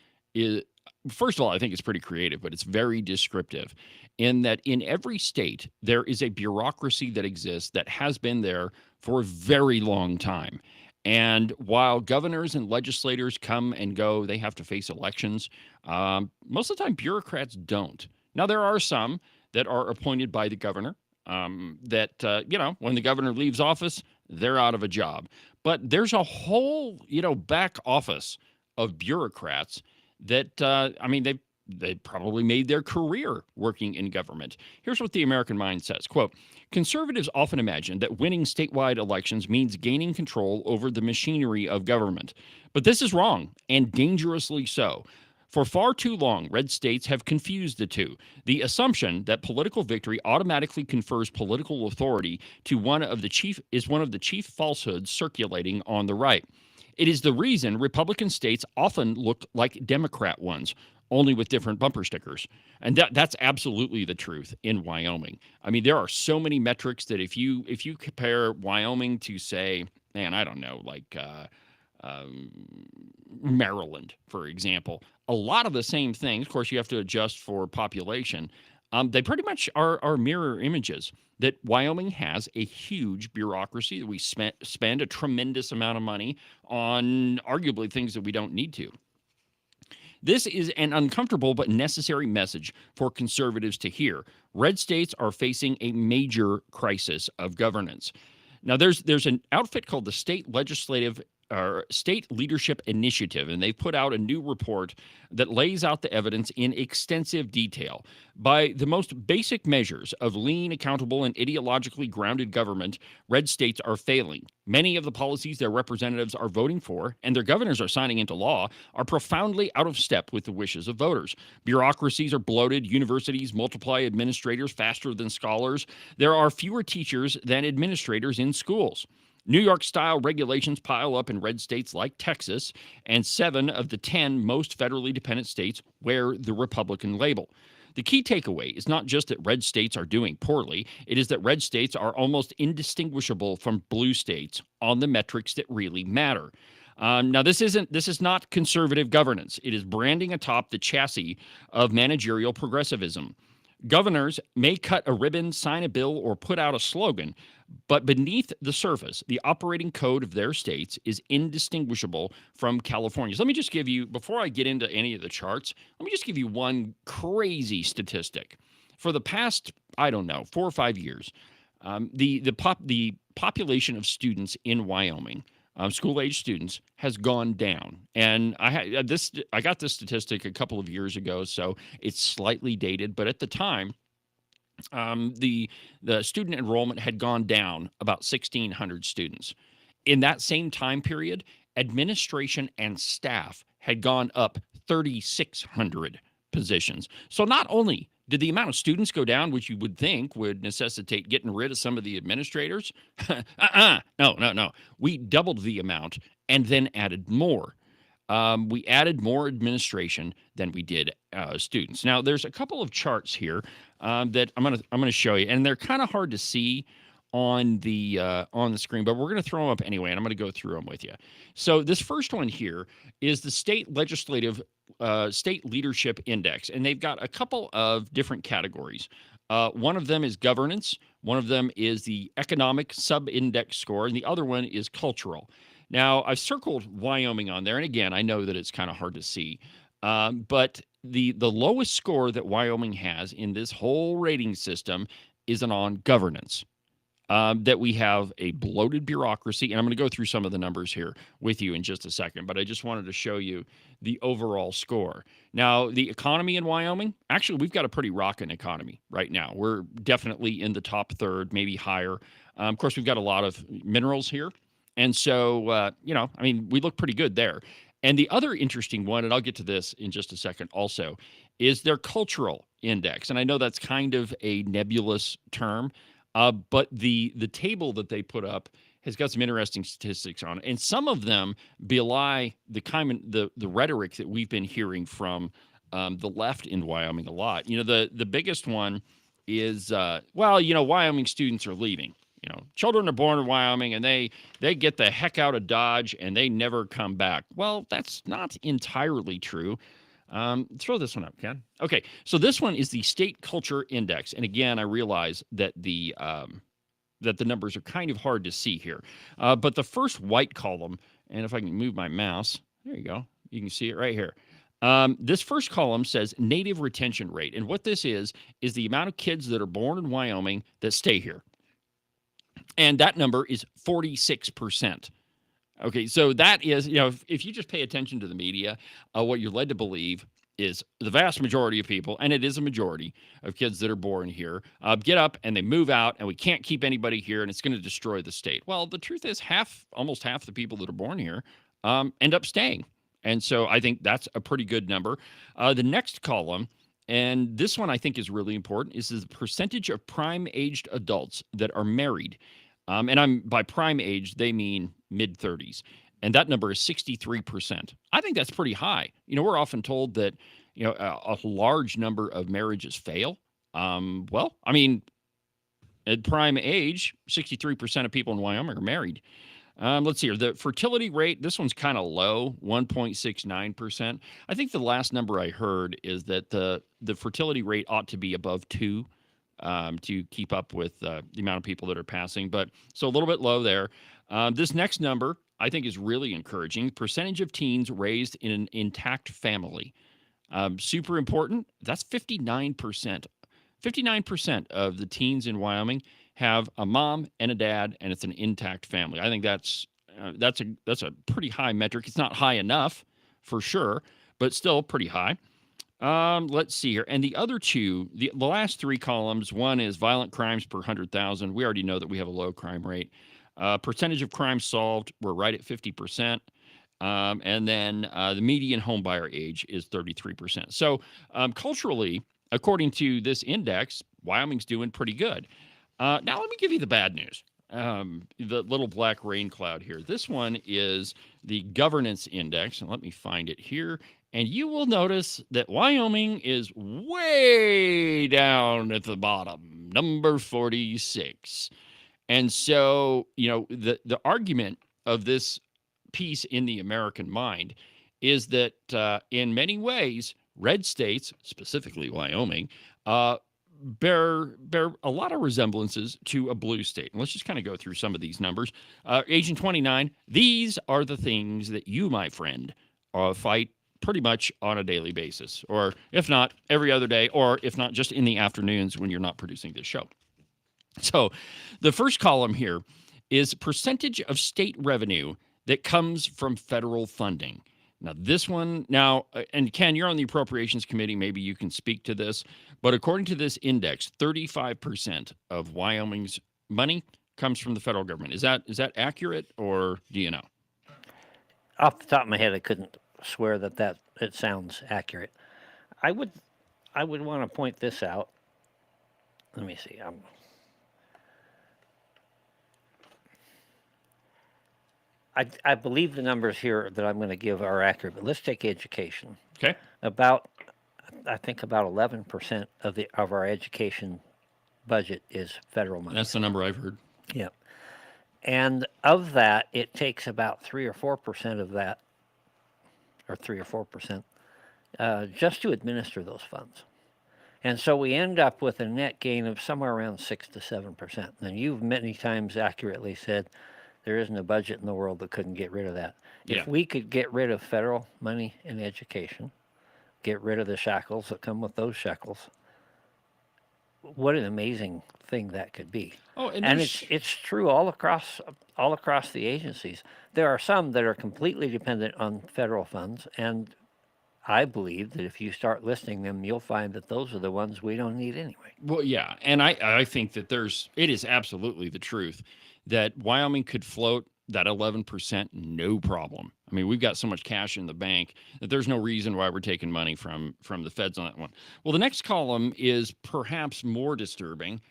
first of all, I think it's pretty creative, but it's very descriptive in that in every state there is a bureaucracy that exists that has been there for a very long time. And while governors and legislators come and go, they have to face elections. Most of the time, bureaucrats don't. Now, there are some that are appointed by the governor that, when the governor leaves office, they're out of a job. But there's a whole, back office of bureaucrats that, they probably made their career working in government. Here's what the American Mind says, quote, "Conservatives often imagine that winning statewide elections means gaining control over the machinery of government. But this is wrong, and dangerously so. For far too long, red states have confused the two. The assumption that political victory automatically confers political authority is one of the chief falsehoods circulating on the right. It is the reason Republican states often look like Democrat ones, only with different bumper stickers. And that's absolutely the truth in Wyoming. I mean, there are so many metrics that if you compare Wyoming to, say, Maryland, for example, a lot of the same things. Of course, you have to adjust for population. They pretty much are mirror images. That Wyoming has a huge bureaucracy, that we spend a tremendous amount of money on arguably things that we don't need to. This is an uncomfortable but necessary message for conservatives to hear. Red states are facing a major crisis of governance. Now, there's an outfit called the State Leadership Initiative, and they've put out a new report that lays out the evidence in extensive detail. By the most basic measures of lean, accountable, and ideologically grounded government, red states are failing. Many of the policies their representatives are voting for and their governors are signing into law are profoundly out of step with the wishes of voters. Bureaucracies are bloated. Universities multiply administrators faster than scholars. There are fewer teachers than administrators in schools. New York-style regulations pile up in red states like Texas, and 7 of the 10 most federally dependent states wear the Republican label. The key takeaway is not just that red states are doing poorly, it is that red states are almost indistinguishable from blue states on the metrics that really matter. Now, this is not conservative governance. It is branding atop the chassis of managerial progressivism. Governors may cut a ribbon, sign a bill, or put out a slogan, but beneath the surface, the operating code of their states is indistinguishable from California's. Let me just give you, before I get into any of the charts, let me just give you one crazy statistic. For the past, 4 or 5 years, the population of students in Wyoming school-age students, has gone down. And I got this statistic a couple of years ago, so it's slightly dated. But at the time, the student enrollment had gone down about 1,600 students. In that same time period, administration and staff had gone up 3,600 positions. So not only did the amount of students go down, which you would think would necessitate getting rid of some of the administrators, no. We doubled the amount and then added more. We added more administration than we did students. Now, there's a couple of charts here that I'm gonna show you, and they're kind of hard to see on the screen, but we're going to throw them up anyway, and I'm going to go through them with you. So this first one here is the state leadership index, and they've got a couple of different categories. One of them is governance, one of them is the economic sub-index score, and the other one is cultural. Now, I've circled Wyoming on there, and again, I know that it's kind of hard to see, but the lowest score that Wyoming has in this whole rating system is on governance. That we have a bloated bureaucracy, and I'm going to go through some of the numbers here with you in just a second, but I just wanted to show you the overall score. Now, the economy in Wyoming, actually, we've got a pretty rocking economy right now. We're definitely in the top third, maybe higher. Of course, we've got a lot of minerals here, and so, we look pretty good there. And the other interesting one, and I'll get to this in just a second also, is their cultural index. And I know that's kind of a nebulous term, but the table that they put up has got some interesting statistics on it, and some of them belie the rhetoric that we've been hearing from the left in Wyoming a lot. The biggest one is Wyoming students are leaving. Children are born in Wyoming and they get the heck out of Dodge and they never come back. Well, that's not entirely true. Throw this one up, Ken. Okay, so this one is the State Culture Index, and again, I realize that the numbers are kind of hard to see here, but the first white column, and if I can move my mouse, there you go, you can see it right here. This first column says native retention rate, and what this is the amount of kids that are born in Wyoming that stay here, and that number is 46%. Okay, so that is, if you just pay attention to the media, what you're led to believe is the vast majority of people, and it is a majority of kids that are born here, get up and they move out, and we can't keep anybody here, and it's going to destroy the state. Well, the truth is almost half the people that are born here end up staying. And so I think that's a pretty good number. The next column, and this one I think is really important, is the percentage of prime-aged adults that are married. And by prime age, they mean mid-30s. And that number is 63%. I think that's pretty high. We're often told that, a large number of marriages fail. At prime age, 63% of people in Wyoming are married. Let's see here. The fertility rate, this one's kind of low, 1.69%. I think the last number I heard is that the fertility rate ought to be above 2. To keep up with the amount of people that are passing. But so a little bit low there. This next number I think is really encouraging. Percentage of teens raised in an intact family. Super important. That's 59%. 59% of the teens in Wyoming have a mom and a dad, and it's an intact family. I think that's a pretty high metric. It's not high enough for sure, but still pretty high. Let's see here. And the other two, the last three columns, one is violent crimes per 100,000. We already know that we have a low crime rate. Percentage of crimes solved, we're right at 50%. And then the median home buyer age is 33%. So culturally, according to this index, Wyoming's doing pretty good. Now let me give you the bad news. The little black rain cloud here. This one is the governance index. And let me find it here. And you will notice that Wyoming is way down at the bottom, number 46. And so, the argument of this piece in the American mind is that in many ways, red states, specifically Wyoming, bear a lot of resemblances to a blue state. And let's just kind of go through some of these numbers. Agent 29, these are the things that you, my friend, fight pretty much on a daily basis, or if not every other day, or if not just in the afternoons when you're not producing this show. So the first column here is percentage of state revenue that comes from federal funding. Now, this one, and Ken, you're on the Appropriations Committee. Maybe you can speak to this. But according to this index, 35% of Wyoming's money comes from the federal government. Is that accurate, or do you know? Off the top of my head, I couldn't swear that it sounds accurate. I would want to point this out. Let me see. I believe the numbers here that I'm going to give are accurate, but let's take education. Okay. I think about 11% of our education budget is federal money. That's the number I've heard. Yep. And of that, it takes about 3 or 4% of that, or 3 or 4%, just to administer those funds. And so we end up with a net gain of somewhere around 6 to 7%. And you've many times accurately said there isn't a budget in the world that couldn't get rid of that. Yeah. If we could get rid of federal money in education, get rid of the shackles that come with those shekels, what an amazing thing that could be. Oh, and it's true all across the agencies. There are some that are completely dependent on federal funds, and I believe that if you start listing them, you'll find that those are the ones we don't need anyway. Well, yeah, and I think that it is absolutely the truth that Wyoming could float that 11% no problem. I mean, we've got so much cash in the bank that there's no reason why we're taking money from the feds on that one. Well, the next column is perhaps more disturbing.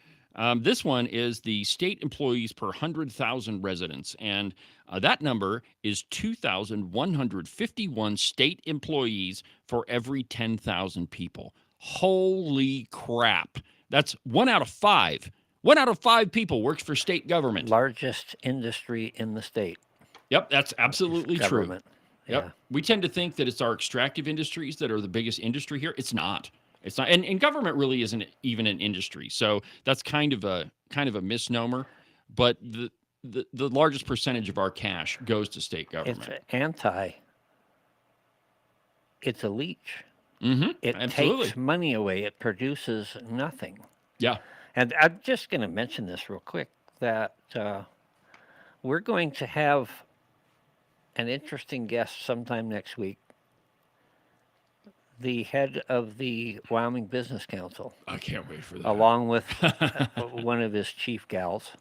This one is the state employees per 100,000 residents, and that number is 2,151 state employees for every 10,000 people. Holy crap. That's 1 out of 5. 1 out of 5 people works for state government. Largest industry in the state. Yep, that's absolutely true. Government. Yep. Yeah. We tend to think that it's our extractive industries that are the biggest industry here. It's not. It's not. And government really isn't even an industry. So that's kind of a misnomer. But the largest percentage of our cash goes to state government. It's a leech. Mm-hmm. It Absolutely. takes money away. It produces nothing. Yeah. And I'm just going to mention this real quick, that we're going to have an interesting guest sometime next week, the head of the Wyoming Business Council. I can't wait for that. Along with one of his chief gals.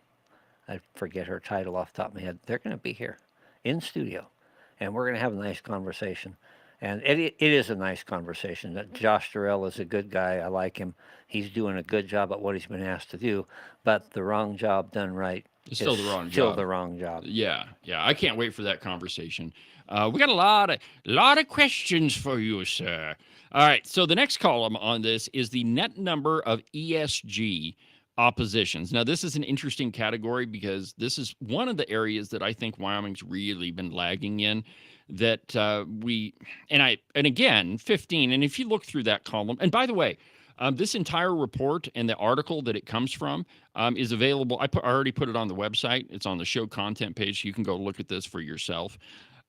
I forget her title off the top of my head. They're going to be here in studio, and we're going to have a nice conversation. And it is a nice conversation. Josh Durrell is a good guy. I like him. He's doing a good job at what he's been asked to do, but the wrong job done right It's still the wrong job. Still the wrong job. Yeah. I can't wait for that conversation. We got a lot of questions for you, sir. All right. So the next column on this is the net number of ESG oppositions. Now, this is an interesting category because this is one of the areas that I think Wyoming's really been lagging in. That again, 15. And if you look through that column, and by the way, this entire report and the article that it comes from is available. I already put it on the website. It's on the show content page. So you can go look at this for yourself.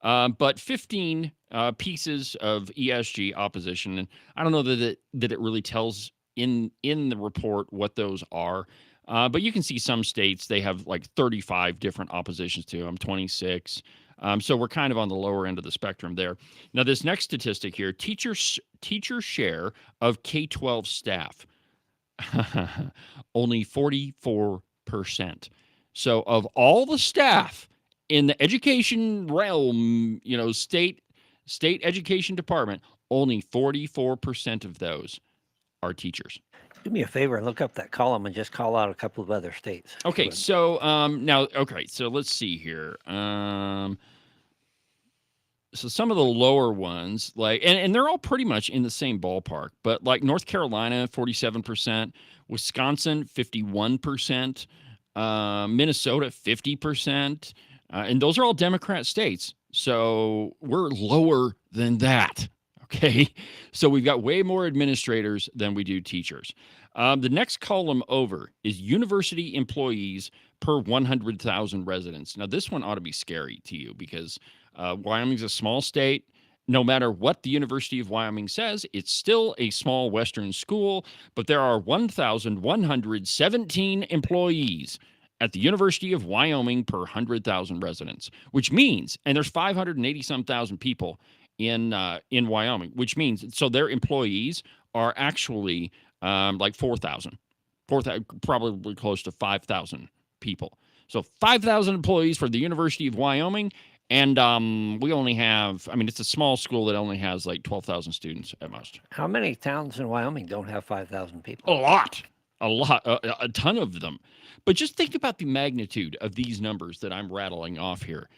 But 15 pieces of ESG opposition, and I don't know that it really tells in the report what those are. But you can see some states, they have like 35 different oppositions to them, 26. So we're kind of on the lower end of the spectrum there. Now, this next statistic here, teacher share of K-12 staff, only 44%. So of all the staff in the education realm, state education department, only 44% of those are teachers. Do me a favor and look up that column and just call out a couple of other states. Okay, so so let's see here. So some of the lower ones, like, and they're all pretty much in the same ballpark, but like North Carolina, 47%, Wisconsin, 51%, Minnesota, 50%, and those are all Democrat states. So we're lower than that. Okay, so we've got way more administrators than we do teachers. The next column over is university employees per 100,000 residents. Now, this one ought to be scary to you because Wyoming's a small state. No matter what the University of Wyoming says, it's still a small Western school, but there are 1,117 employees at the University of Wyoming per 100,000 residents, which means, and there's 580-some thousand people in Wyoming, which means, so their employees are actually like 4,000, probably close to 5,000 people. So 5,000 employees for the University of Wyoming, and we only have, I mean, it's a small school that only has like 12,000 students at most. How many towns in Wyoming don't have 5,000 people? A lot, a ton of them. But just think about the magnitude of these numbers that I'm rattling off here.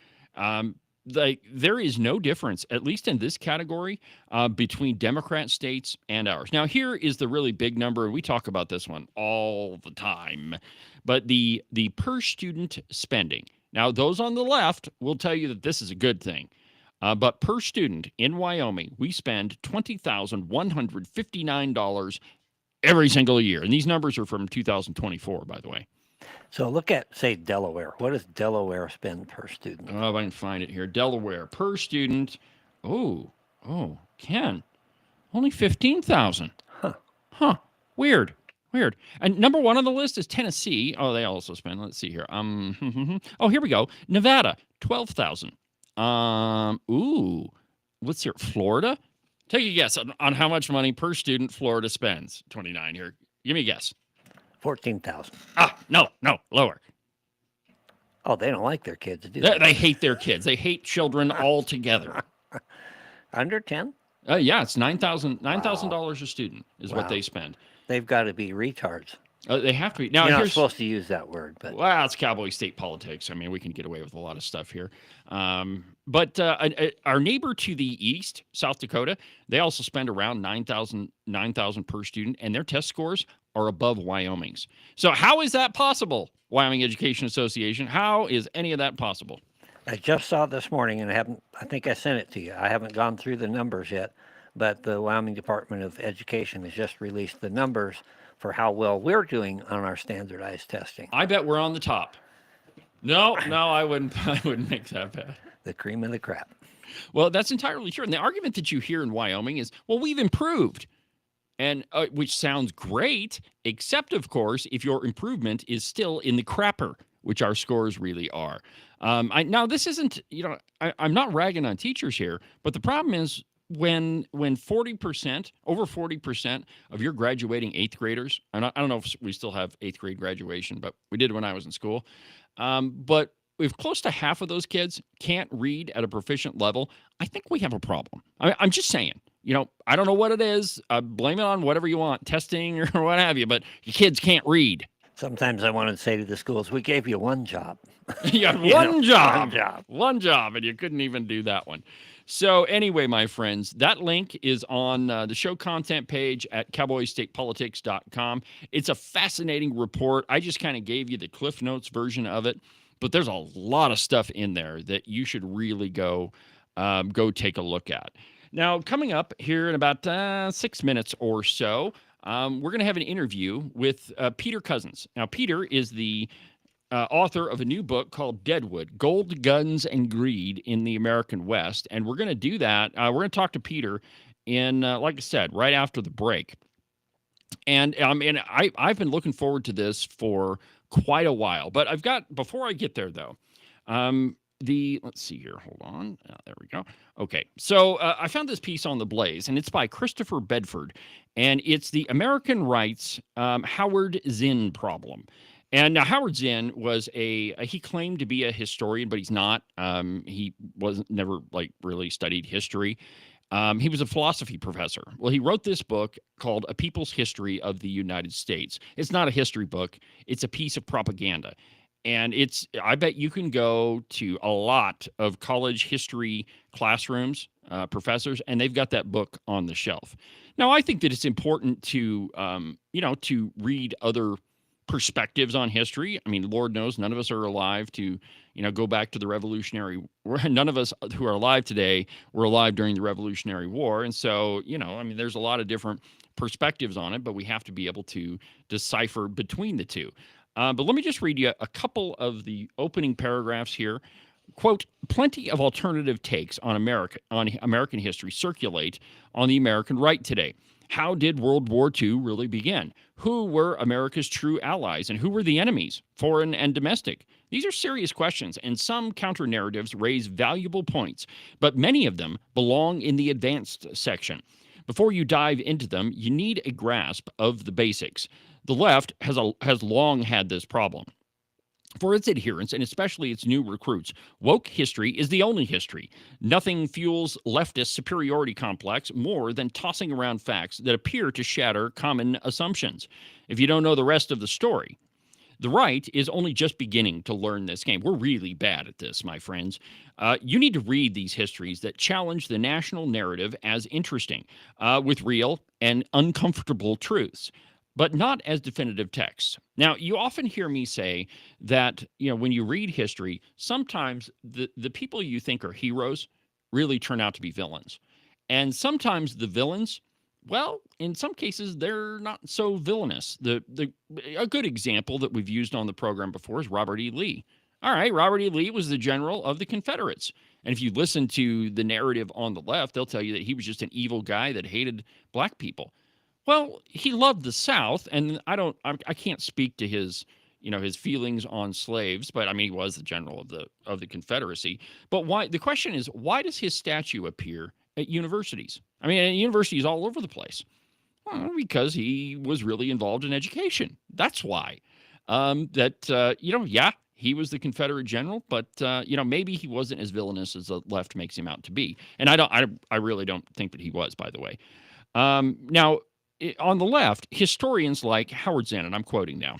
There is no difference, at least in this category, between Democrat states and ours. Now, here is the really big number, and we talk about this one all the time. But the per student spending. Now, those on the left will tell you that this is a good thing. But per student in Wyoming, we spend $20,159 every single year. And these numbers are from 2024, by the way. So look at, say, Delaware. What does Delaware spend per student? Oh, if I can find it here. Delaware, per student. Oh, Ken, only 15,000. Huh. Weird. And number one on the list is Tennessee. Oh, they also spend. Let's see here. Oh, here we go. Nevada, 12,000. Let's hear Florida. Take a guess on how much money per student Florida spends. 29 here. Give me a guess. 14,000. No, lower. Oh, they don't like their kids, do they? They hate their kids. They hate children altogether. Under 10? Yeah, it's $9,000 a student is what they spend. They've got to be retards. They have to be. Now, you're not supposed to use that word, but well, it's cowboy state politics. I mean, we can get away with a lot of stuff here. But our neighbor to the east, South Dakota, they also spend around $9,000 per student, and their test scores are above Wyoming's. So how is that possible, Wyoming Education Association? How is any of that possible? I just saw it this morning, and I think I sent it to you. I haven't gone through the numbers yet, but the Wyoming Department of Education has just released the numbers for how well we're doing on our standardized testing. I bet we're on the top. No, I wouldn't make that bet. The cream of the crop. Well, that's entirely true. And the argument that you hear in Wyoming is, well, we've improved. And which sounds great, except, of course, if your improvement is still in the crapper, which our scores really are. Now, this isn't, I'm not ragging on teachers here, but the problem is when 40%, over 40% of your graduating eighth graders, I don't know if we still have eighth grade graduation, but we did when I was in school. But if close to half of those kids can't read at a proficient level, I think we have a problem. I'm just saying. I don't know what it is. Blame it on whatever you want, testing or what have you, but your kids can't read. Sometimes I wanted to say to the schools, we gave you one job. Yeah, one job, and you couldn't even do that one. So anyway, my friends, that link is on the show content page at cowboystatepolitics.com. It's a fascinating report. I just kind of gave you the Cliff Notes version of it, but there's a lot of stuff in there that you should really go take a look at. Now, coming up here in about 6 minutes or so, we're going to have an interview with Peter Cozzens. Now, Peter is the author of a new book called Deadwood, Gold, Guns, and Greed in the American West. And we're going to do that. We're going to talk to Peter in, like I said, right after the break. And I've been looking forward to this for quite a while. But before I get there, though, let's see here. Hold on. There we go. Okay. So I found this piece on The Blaze, and it's by Christopher Bedford, and it's the American Rights Howard Zinn problem. And now Howard Zinn was he claimed to be a historian, but he's not. He never really studied history. He was a philosophy professor. Well, he wrote this book called A People's History of the United States. It's not a history book. It's a piece of propaganda. And I bet you can go to a lot of college history classrooms, professors, and they've got that book on the shelf. Now, I think that it's important to read other perspectives on history. I mean, Lord knows none of us are alive to, go back to the Revolutionary War. None of us who are alive today were alive during the Revolutionary War. And so, there's a lot of different perspectives on it, but we have to be able to decipher between the two. But let me just read you a couple of the opening paragraphs here. Quote, plenty of alternative takes on American history circulate on the American right today. How did World War II really begin? Who were America's true allies and who were the enemies, foreign and domestic? These are serious questions, and some counter narratives raise valuable points, but many of them belong in the advanced section. Before you dive into them, you need a grasp of the basics. The left has long had this problem. For its adherents, and especially its new recruits, woke history is the only history. Nothing fuels leftist superiority complex more than tossing around facts that appear to shatter common assumptions. If you don't know the rest of the story, the right is only just beginning to learn this game. We're really bad at this, my friends. You need to read these histories that challenge the national narrative as interesting, with real and uncomfortable truths, but not as definitive texts. Now, you often hear me say that, when you read history, sometimes the people you think are heroes really turn out to be villains. And sometimes the villains, well, in some cases, they're not so villainous. A good example that we've used on the program before is Robert E. Lee. All right, Robert E. Lee was the general of the Confederates. And if you listen to the narrative on the left, they'll tell you that he was just an evil guy that hated black people. Well, he loved the South, and I can't speak to his feelings on slaves, but I mean, he was the general of the Confederacy. But why? The question is, why does his statue appear at universities? I mean, at universities all over the place. Well, because he was really involved in education. That's why. He was the Confederate general, but maybe he wasn't as villainous as the left makes him out to be. And I really don't think that he was, by the way. Now, on the left, historians like Howard Zinn, and I'm quoting now,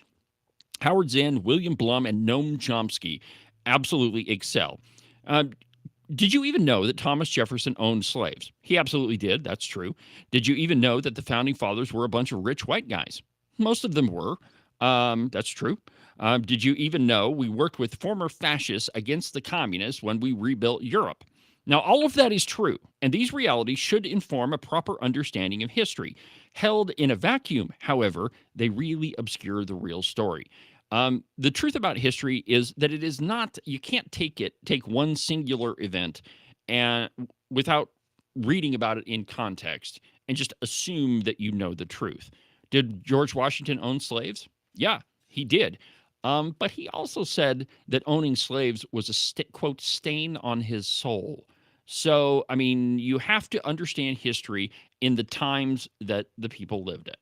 Howard Zinn, William Blum, and Noam Chomsky absolutely excel. Did you even know that Thomas Jefferson owned slaves? He absolutely did. That's true. Did you even know that the founding fathers were a bunch of rich white guys? Most of them were. That's true. Did you even know we worked with former fascists against the communists when we rebuilt Europe? Now, all of that is true, and these realities should inform a proper understanding of history. Held in a vacuum, however, they really obscure the real story. The truth about history is that it is not, you can't take one singular event and without reading about it in context and just assume that you know the truth. Did George Washington own slaves? Yeah, he did. But he also said that owning slaves was a, quote, stain on his soul. So, I mean, you have to understand history in the times that the people lived in.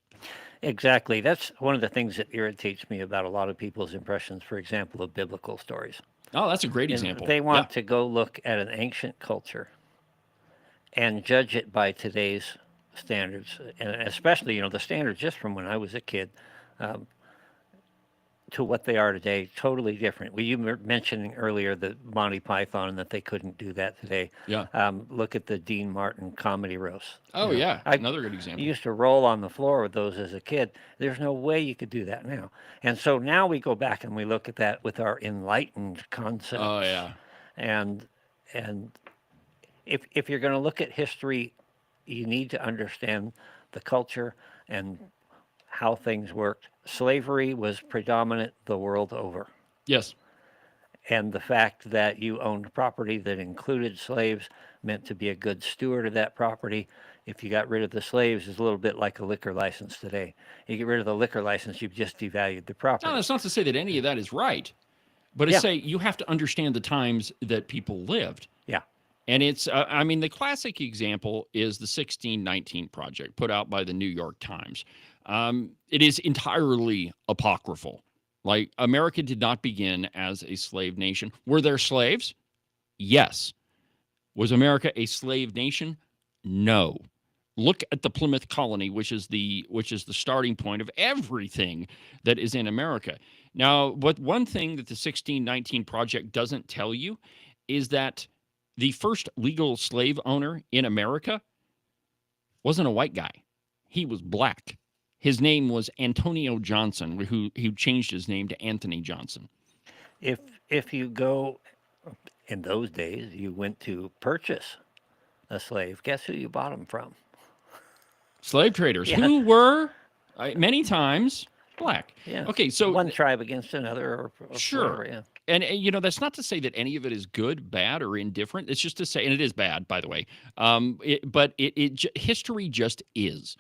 Exactly. That's one of the things that irritates me about a lot of people's impressions, for example, of biblical stories. Oh, that's a great example. They want to go look at an ancient culture and judge it by today's standards, and especially, the standards just from when I was a kid to what they are today, totally different. You were mentioning earlier the Monty Python and that they couldn't do that today. Yeah. Look at the Dean Martin comedy roast. Oh, yeah. Another good example. I used to roll on the floor with those as a kid. There's no way you could do that now. And so now we go back and we look at that with our enlightened concepts. Oh, yeah. And if you're going to look at history, you need to understand the culture and how things worked. Slavery was predominant the world over. Yes. And the fact that you owned property that included slaves meant to be a good steward of that property. If you got rid of the slaves, it's a little bit like a liquor license today. You get rid of the liquor license, you've just devalued the property. No, that's not to say that any of that is right. But to say you have to understand the times that people lived. Yeah. And it's, the classic example is the 1619 Project put out by the New York Times. It is entirely apocryphal. Like, America did not begin as a slave nation. Were there slaves? Yes. Was America a slave nation? No. Look at the Plymouth Colony, which is the starting point of everything that is in America. Now, one thing that the 1619 Project doesn't tell you is that the first legal slave owner in America wasn't a white guy. He was black. His name was Antonio Johnson, who changed his name to Anthony Johnson. If you go, in those days, you went to purchase a slave, guess who you bought him from? Slave traders, who were, many times, black. Yeah. Okay, so one tribe against another, or sure. Whatever, yeah. And that's not to say that any of it is good, bad, or indifferent. It's just to say, and it is bad, by the way. But history just is.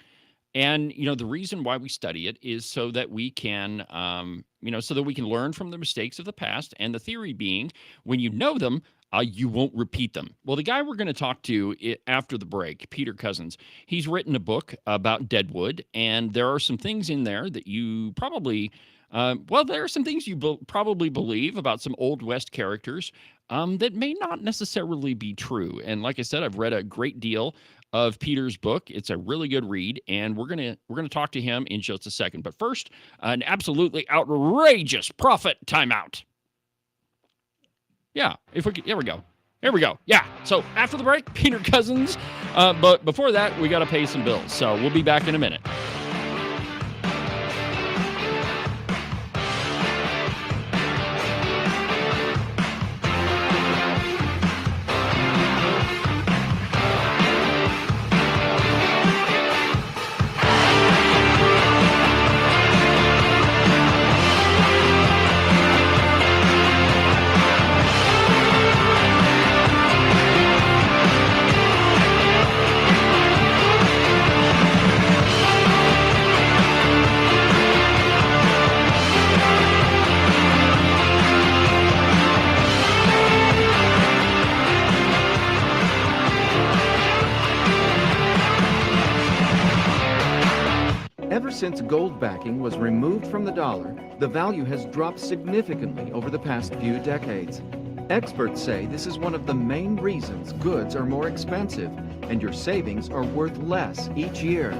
And, the reason why we study it is so that we can, so that we can learn from the mistakes of the past. And the theory being, when you know them, you won't repeat them. Well, the guy we're going to talk to after the break, Peter Cozzens, he's written a book about Deadwood, and there are some things in there that you probably, there are some things you probably believe about some Old West characters that may not necessarily be true. And like I said, I've read a great deal of Peter's book. It's a really good read, and we're gonna talk to him in just a second. But first, an absolutely outrageous profit timeout. Yeah, here we go. Yeah. So after the break, Peter Cozzens. But before that, we got to pay some bills. So we'll be back in a minute. Ever since gold backing was removed from the dollar, the value has dropped significantly over the past few decades. Experts say this is one of the main reasons goods are more expensive and your savings are worth less each year.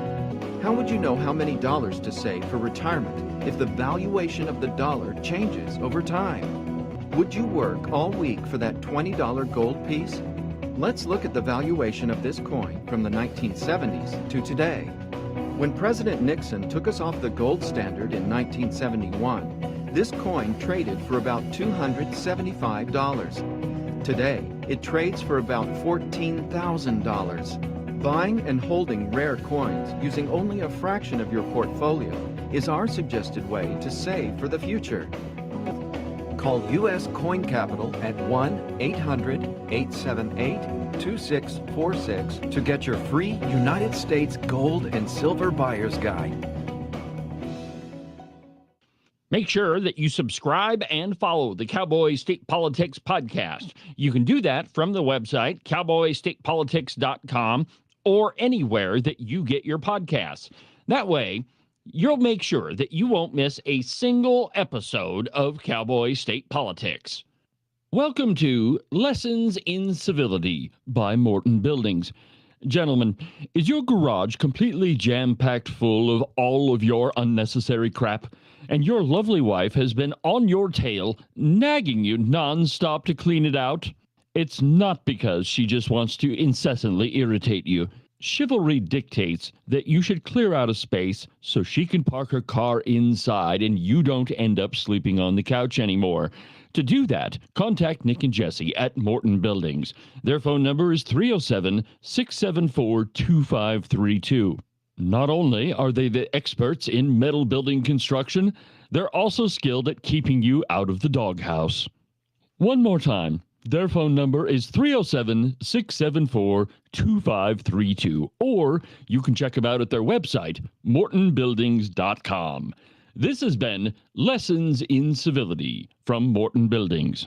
How would you know how many dollars to save for retirement if the valuation of the dollar changes over time? Would you work all week for that $20 gold piece? Let's look at the valuation of this coin from the 1970s to today. When President Nixon took us off the gold standard in 1971, this coin traded for about $275. Today, it trades for about $14,000. Buying and holding rare coins using only a fraction of your portfolio is our suggested way to save for the future. Call U.S. Coin Capital at 1-800-878-2646 to get your free United States Gold and Silver Buyer's Guide. Make sure that you subscribe and follow the Cowboy State Politics podcast. You can do that from the website, cowboystatepolitics.com, or anywhere that you get your podcasts. That way, you'll make sure that you won't miss a single episode of Cowboy State Politics. Welcome to Lessons in Civility by Morton Buildings. Gentlemen, is your garage completely jam-packed full of all of your unnecessary crap? And your lovely wife has been on your tail, nagging you nonstop to clean it out? It's not because she just wants to incessantly irritate you. Chivalry dictates that you should clear out a space so she can park her car inside and you don't end up sleeping on the couch anymore. To do that, contact Nick and Jesse at Morton Buildings. Their phone number is 307-674-2532. Not only are they the experts in metal building construction, they're also skilled at keeping you out of the doghouse. One more time. Their phone number is 307-674-2532, or you can check them out at their website, mortonbuildings.com. This has been Lessons in Civility from Morton Buildings.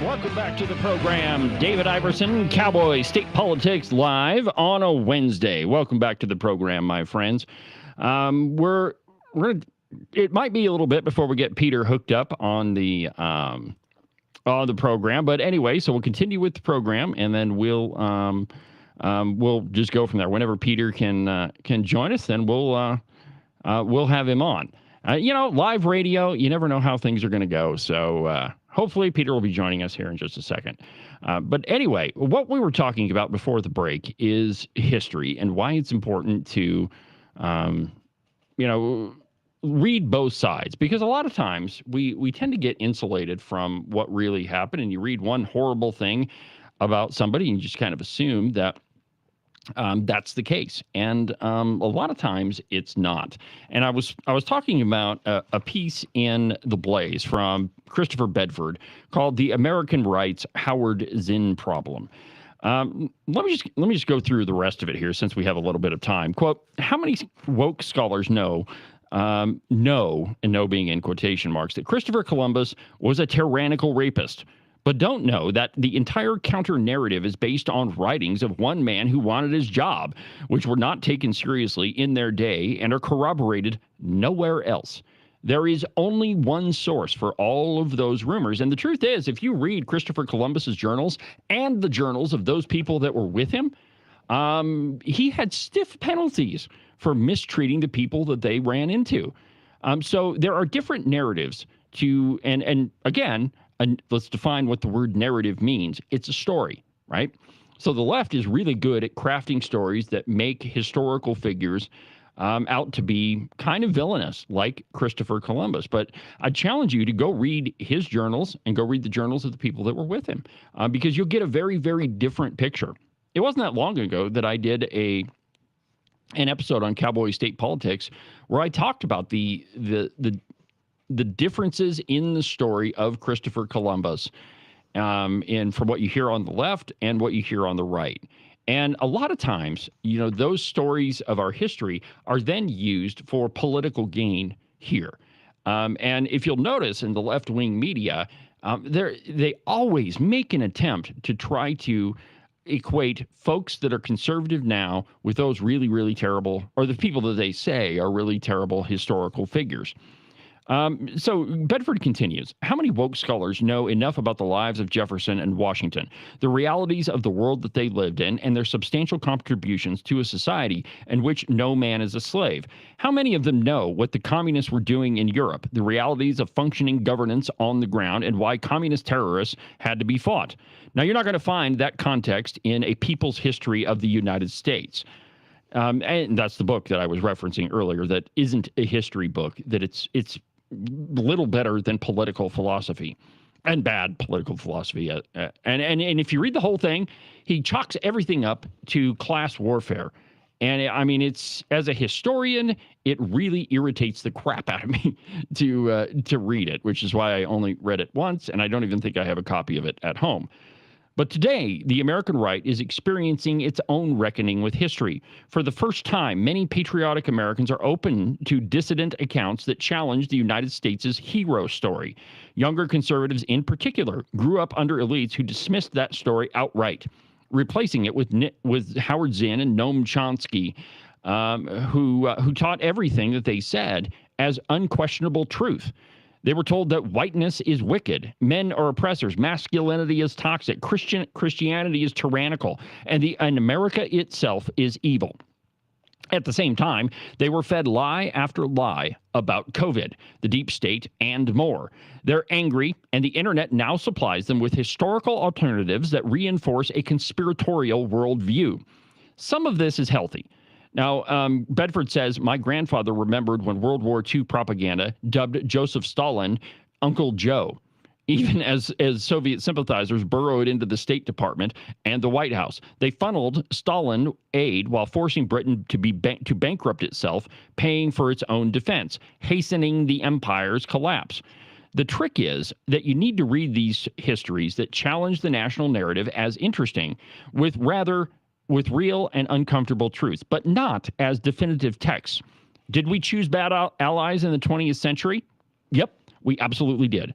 Welcome back to the program. David Iverson, Cowboy State Politics Live on a Wednesday. Welcome back to the program, my friends. It might be a little bit before we get Peter hooked up on the program, but anyway, so we'll continue with the program, and then we'll just go from there. Whenever Peter can join us, then we'll have him on. Live radio, you never know how things are going to go. So hopefully Peter will be joining us here in just a second. But anyway, what we were talking about before the break is history and why it's important to, read both sides. Because a lot of times we tend to get insulated from what really happened. And you read one horrible thing about somebody and you just kind of assume that that's the case, and a lot of times it's not. And I was talking about a piece in The Blaze from Christopher Bedford called "The American Right's Howard Zinn Problem." Let me just go through the rest of it here since we have a little bit of time. Quote: "How many woke scholars know?" And no being in quotation marks, that Christopher Columbus was a tyrannical rapist, but don't know that the entire counter-narrative is based on writings of one man who wanted his job, which were not taken seriously in their day and are corroborated nowhere else. There is only one source for all of those rumors. And the truth is, if you read Christopher Columbus's journals and the journals of those people that were with him, he had stiff penalties for mistreating the people that they ran into. So there are different narratives to, and again, and let's define what the word narrative means. It's a story, right? So the left is really good at crafting stories that make historical figures out to be kind of villainous, like Christopher Columbus. But I challenge you to go read his journals and go read the journals of the people that were with him, because you'll get a very, very different picture. It wasn't that long ago that I did an episode on Cowboy state politics where I talked about the differences in the story of Christopher Columbus, and from what you hear on the left and what you hear on the right. And a lot of times, those stories of our history are then used for political gain here. And if you'll notice in the left-wing media, they always make an attempt to try to equate folks that are conservative now with those really, really terrible, or the people that they say are really terrible historical figures. So Bedford continues, how many woke scholars know enough about the lives of Jefferson and Washington, the realities of the world that they lived in, and their substantial contributions to a society in which no man is a slave? How many of them know what the communists were doing in Europe, the realities of functioning governance on the ground, and why communist terrorists had to be fought? Now, you're not going to find that context in A People's History of the United States. And that's the book that I was referencing earlier that isn't a history book, that it's little better than political philosophy, and bad political philosophy. And if you read the whole thing, he chalks everything up to class warfare. And I mean, it's, as a historian, it really irritates the crap out of me to read it, which is why I only read it once, and I don't even think I have a copy of it at home. But today, the American right is experiencing its own reckoning with history. For the first time, many patriotic Americans are open to dissident accounts that challenge the United States' hero story. Younger conservatives, in particular, grew up under elites who dismissed that story outright, replacing it with Howard Zinn and Noam Chomsky, who taught everything that they said as unquestionable truth. They were told that whiteness is wicked, men are oppressors, masculinity is toxic, Christianity is tyrannical, and America itself is evil. At the same time, they were fed lie after lie about COVID, the deep state, and more. They're angry, and the internet now supplies them with historical alternatives that reinforce a conspiratorial worldview. Some of this is healthy. Now, Bedford says, my grandfather remembered when World War II propaganda dubbed Joseph Stalin Uncle Joe, even as Soviet sympathizers burrowed into the State Department and the White House. They funneled Stalin aid while forcing Britain to bankrupt itself, paying for its own defense, hastening the empire's collapse. The trick is that you need to read these histories that challenge the national narrative as interesting, with real and uncomfortable truth, but not as definitive texts. Did we choose bad allies in the 20th century? Yep, we absolutely did.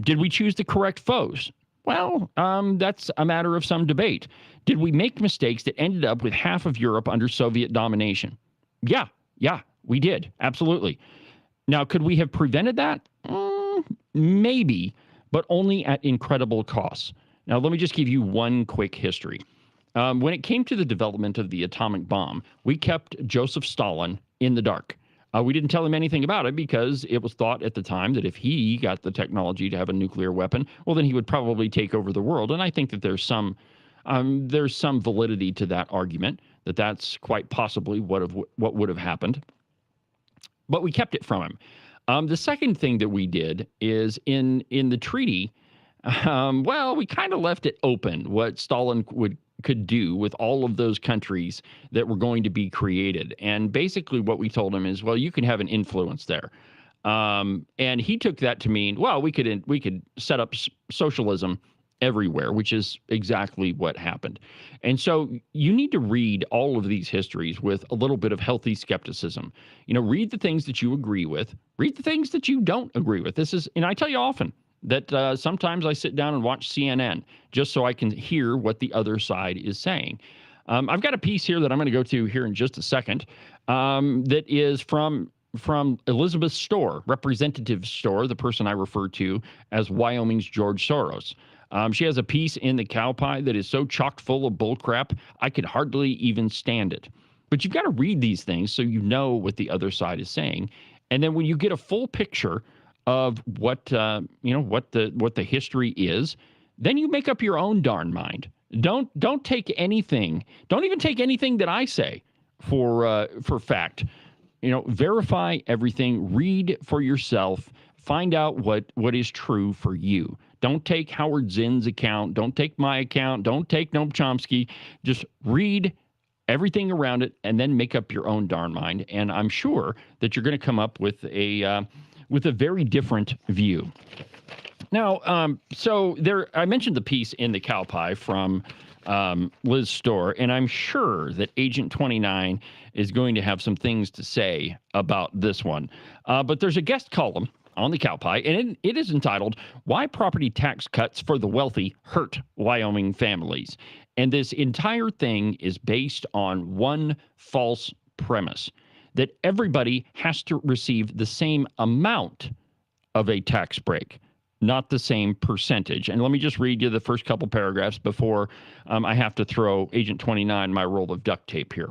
Did we choose the correct foes? Well, that's a matter of some debate. Did we make mistakes that ended up with half of Europe under Soviet domination? Yeah, we did. Absolutely. Now, could we have prevented that? Maybe, but only at incredible costs. Now, let me just give you one quick history. When it came to the development of the atomic bomb, we kept Joseph Stalin in the dark. We didn't tell him anything about it because it was thought at the time that if he got the technology to have a nuclear weapon, well, then he would probably take over the world. And I think that there's some validity to that argument, that that's quite possibly what would have happened. But we kept it from him. The second thing that we did is in the treaty, we kind of left it open what Stalin could do with all of those countries that were going to be created. And basically what we told him is, well, you can have an influence there. And he took that to mean, well, we could set up socialism everywhere, which is exactly what happened. And so you need to read all of these histories with a little bit of healthy skepticism. Read the things that you agree with, read the things that you don't agree with. And I tell you often that sometimes I sit down and watch CNN just so I can hear what the other side is saying. I've got a piece here that I'm going to go to here in just a second that is from Elizabeth Storr, Representative Storr, the person I refer to as Wyoming's George Soros. She has a piece in the Cowboy that is so chock full of bullcrap, I could hardly even stand it. But you've got to read these things so you know what the other side is saying. And then when you get a full picture of what the history is, then you make up your own darn mind. Don't take anything. Don't even take anything that I say for fact. Verify everything. Read for yourself. Find out what is true for you. Don't take Howard Zinn's account. Don't take my account. Don't take Noam Chomsky. Just read everything around it and then make up your own darn mind. And I'm sure that you're going to come up with a very different view. Now, so there, I mentioned the piece in the Cowboy from Liz Storr, and I'm sure that Agent 29 is going to have some things to say about this one. But there's a guest column on the Cowboy, and it is entitled, Why Property Tax Cuts for the Wealthy Hurt Wyoming Families. And this entire thing is based on one false premise, that everybody has to receive the same amount of a tax break, not the same percentage. And let me just read you the first couple paragraphs before I have to throw Agent 29 my roll of duct tape here.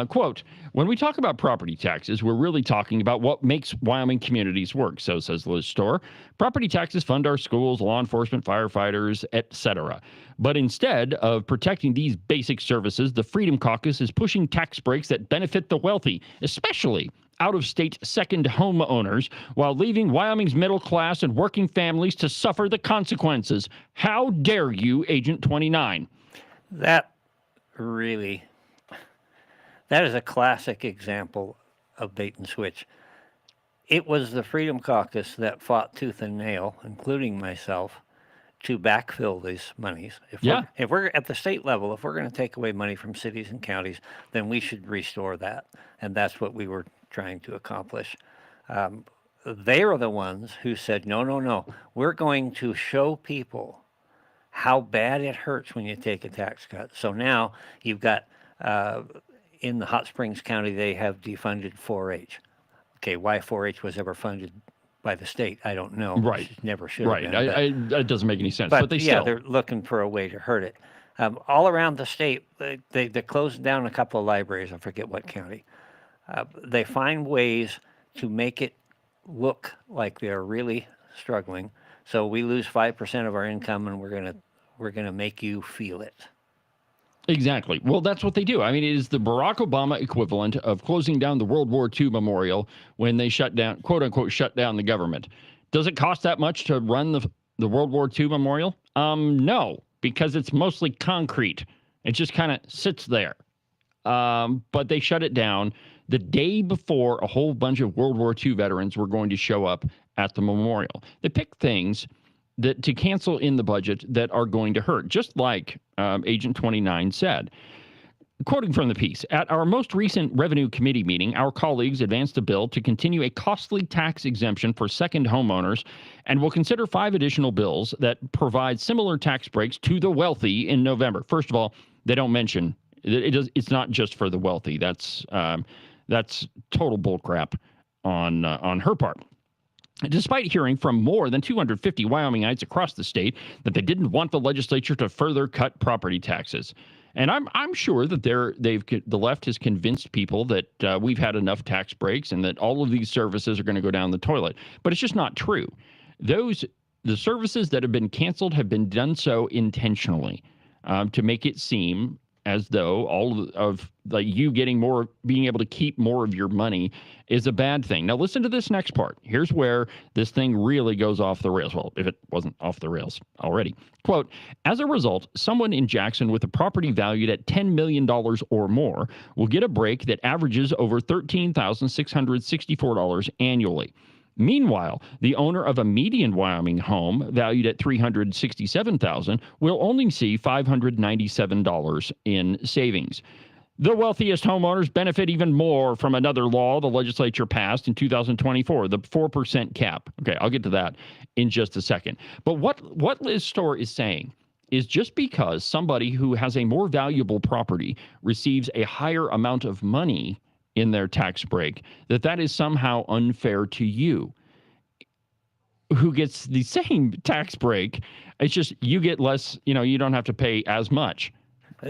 Quote, when we talk about property taxes, we're really talking about what makes Wyoming communities work, so says Liz Storr. Property taxes fund our schools, law enforcement, firefighters, etc. But instead of protecting these basic services, the Freedom Caucus is pushing tax breaks that benefit the wealthy, especially out-of-state second homeowners, while leaving Wyoming's middle class and working families to suffer the consequences. How dare you, Agent 29? That is a classic example of bait and switch. It was the Freedom Caucus that fought tooth and nail, including myself, to backfill these monies. If we're at the state level, if we're going to take away money from cities and counties, then we should restore that. And that's what we were trying to accomplish. They are the ones who said, no, we're going to show people how bad it hurts when you take a tax cut. So now you've got... in the Hot Springs County, they have defunded 4-H. Okay, why 4-H was ever funded by the state, I don't know. Right. It never should have been. Right, it doesn't make any sense. But they're looking for a way to hurt it. All around the state, they closed down a couple of libraries. I forget what county. They find ways to make it look like they're really struggling. So we lose 5% of our income, and we're gonna make you feel it. Exactly. Well, that's what they do. I mean, it is the Barack Obama equivalent of closing down the World War II memorial when they shut down, quote unquote, shut down the government. Does it cost that much to run the World War II memorial? No, because it's mostly concrete. It just kind of sits there. But they shut it down the day before a whole bunch of World War II veterans were going to show up at the memorial. They pick things that to cancel in the budget that are going to hurt, just like Agent 29 said. Quoting from the piece, at our most recent Revenue Committee meeting, our colleagues advanced a bill to continue a costly tax exemption for second homeowners, and will consider 5 additional bills that provide similar tax breaks to the wealthy in November. First of all, they don't mention it's not just for the wealthy. That's total bullcrap on her part. Despite hearing from more than 250 Wyomingites across the state that they didn't want the legislature to further cut property taxes. And I'm sure that the left has convinced people that we've had enough tax breaks and that all of these services are going to go down the toilet. But it's just not true. The services that have been canceled have been done so intentionally to make it seem as though all of you getting more, being able to keep more of your money is a bad thing. Now, listen to this next part. Here's where this thing really goes off the rails. Well, if it wasn't off the rails already. Quote, as a result, someone in Jackson with a property valued at $10 million or more will get a break that averages over $13,664 annually. Meanwhile, the owner of a median Wyoming home valued at $367,000 will only see $597 in savings. The wealthiest homeowners benefit even more from another law the legislature passed in 2024, the 4% cap. Okay, I'll get to that in just a second. But what Liz Storr is saying is just because somebody who has a more valuable property receives a higher amount of money in their tax break, that is somehow unfair to you who gets the same tax break. It's just you get less, you don't have to pay as much.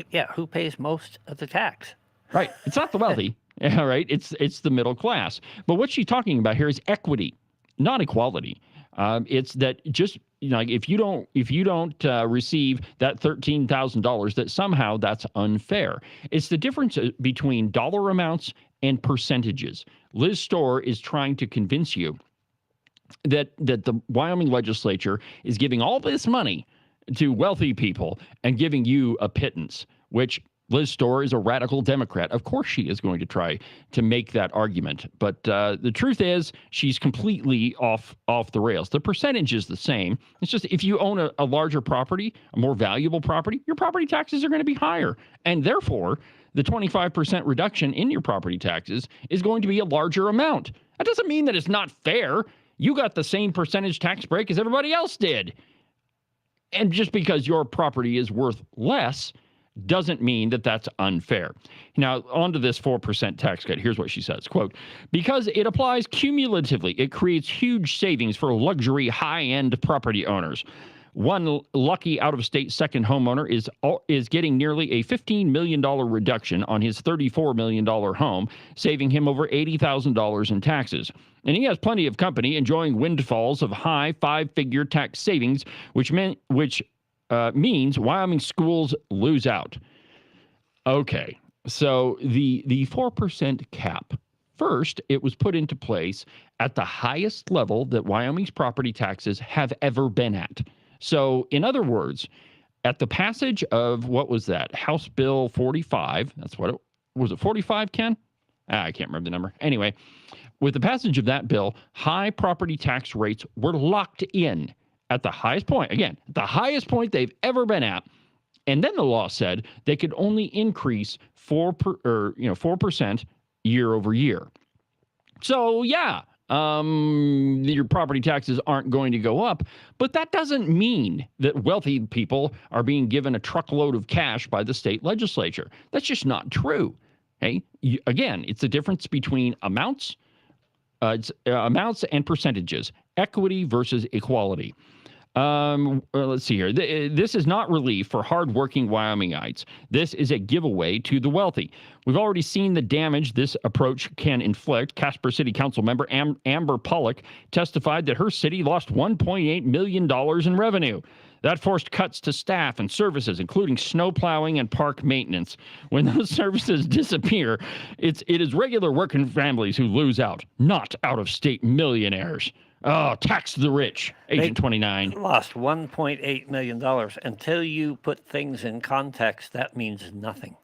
Yeah, who pays most of the tax? Right. It's not the wealthy. Yeah, right. It's the middle class. But what she's talking about here is equity, not equality. It's that just if you don't receive that $13,000, that somehow that's unfair. It's the difference between dollar amounts and percentages. Liz Storr is trying to convince you that the Wyoming legislature is giving all this money to wealthy people and giving you a pittance, which Liz Storr is a radical Democrat. Of course she is going to try to make that argument. But the truth is she's completely off the rails. The percentage is the same. It's just if you own a larger property, a more valuable property, your property taxes are going to be higher. And therefore, the 25% reduction in your property taxes is going to be a larger amount. That doesn't mean that it's not fair. You got the same percentage tax break as everybody else did. And just because your property is worth less doesn't mean that that's unfair. Now, on to this 4% tax cut. Here's what she says, quote, because it applies cumulatively, it creates huge savings for luxury high-end property owners. One lucky out-of-state second homeowner is getting nearly a $15 million reduction on his $34 million home, saving him over $80,000 in taxes. And he has plenty of company enjoying windfalls of high five-figure tax savings, which means Wyoming schools lose out. Okay, so the 4% cap. First, it was put into place at the highest level that Wyoming's property taxes have ever been at. So, in other words, at the passage of, what was that, House Bill 45, that's what it was, it 45, Ken? I can't remember the number. Anyway, with the passage of that bill, high property tax rates were locked in at the highest point, again, the highest point they've ever been at. And then the law said they could only increase 4% year over year. So, yeah. Your property taxes aren't going to go up, but that doesn't mean that wealthy people are being given a truckload of cash by the state legislature. That's just not true. Okay? Again, it's the difference between amounts and percentages, equity versus equality. Let's see here. This is not relief for hardworking Wyomingites. This is a giveaway to the wealthy. We've already seen the damage this approach can inflict. Casper City Council member Amber Pollock testified that her city lost $1.8 million in revenue. That forced cuts to staff and services, including snow plowing and park maintenance. When those services disappear, it is regular working families who lose out, not out-of-state millionaires. Oh, tax the rich, Agent 29. Lost $1.8 million. Until you put things in context, that means nothing.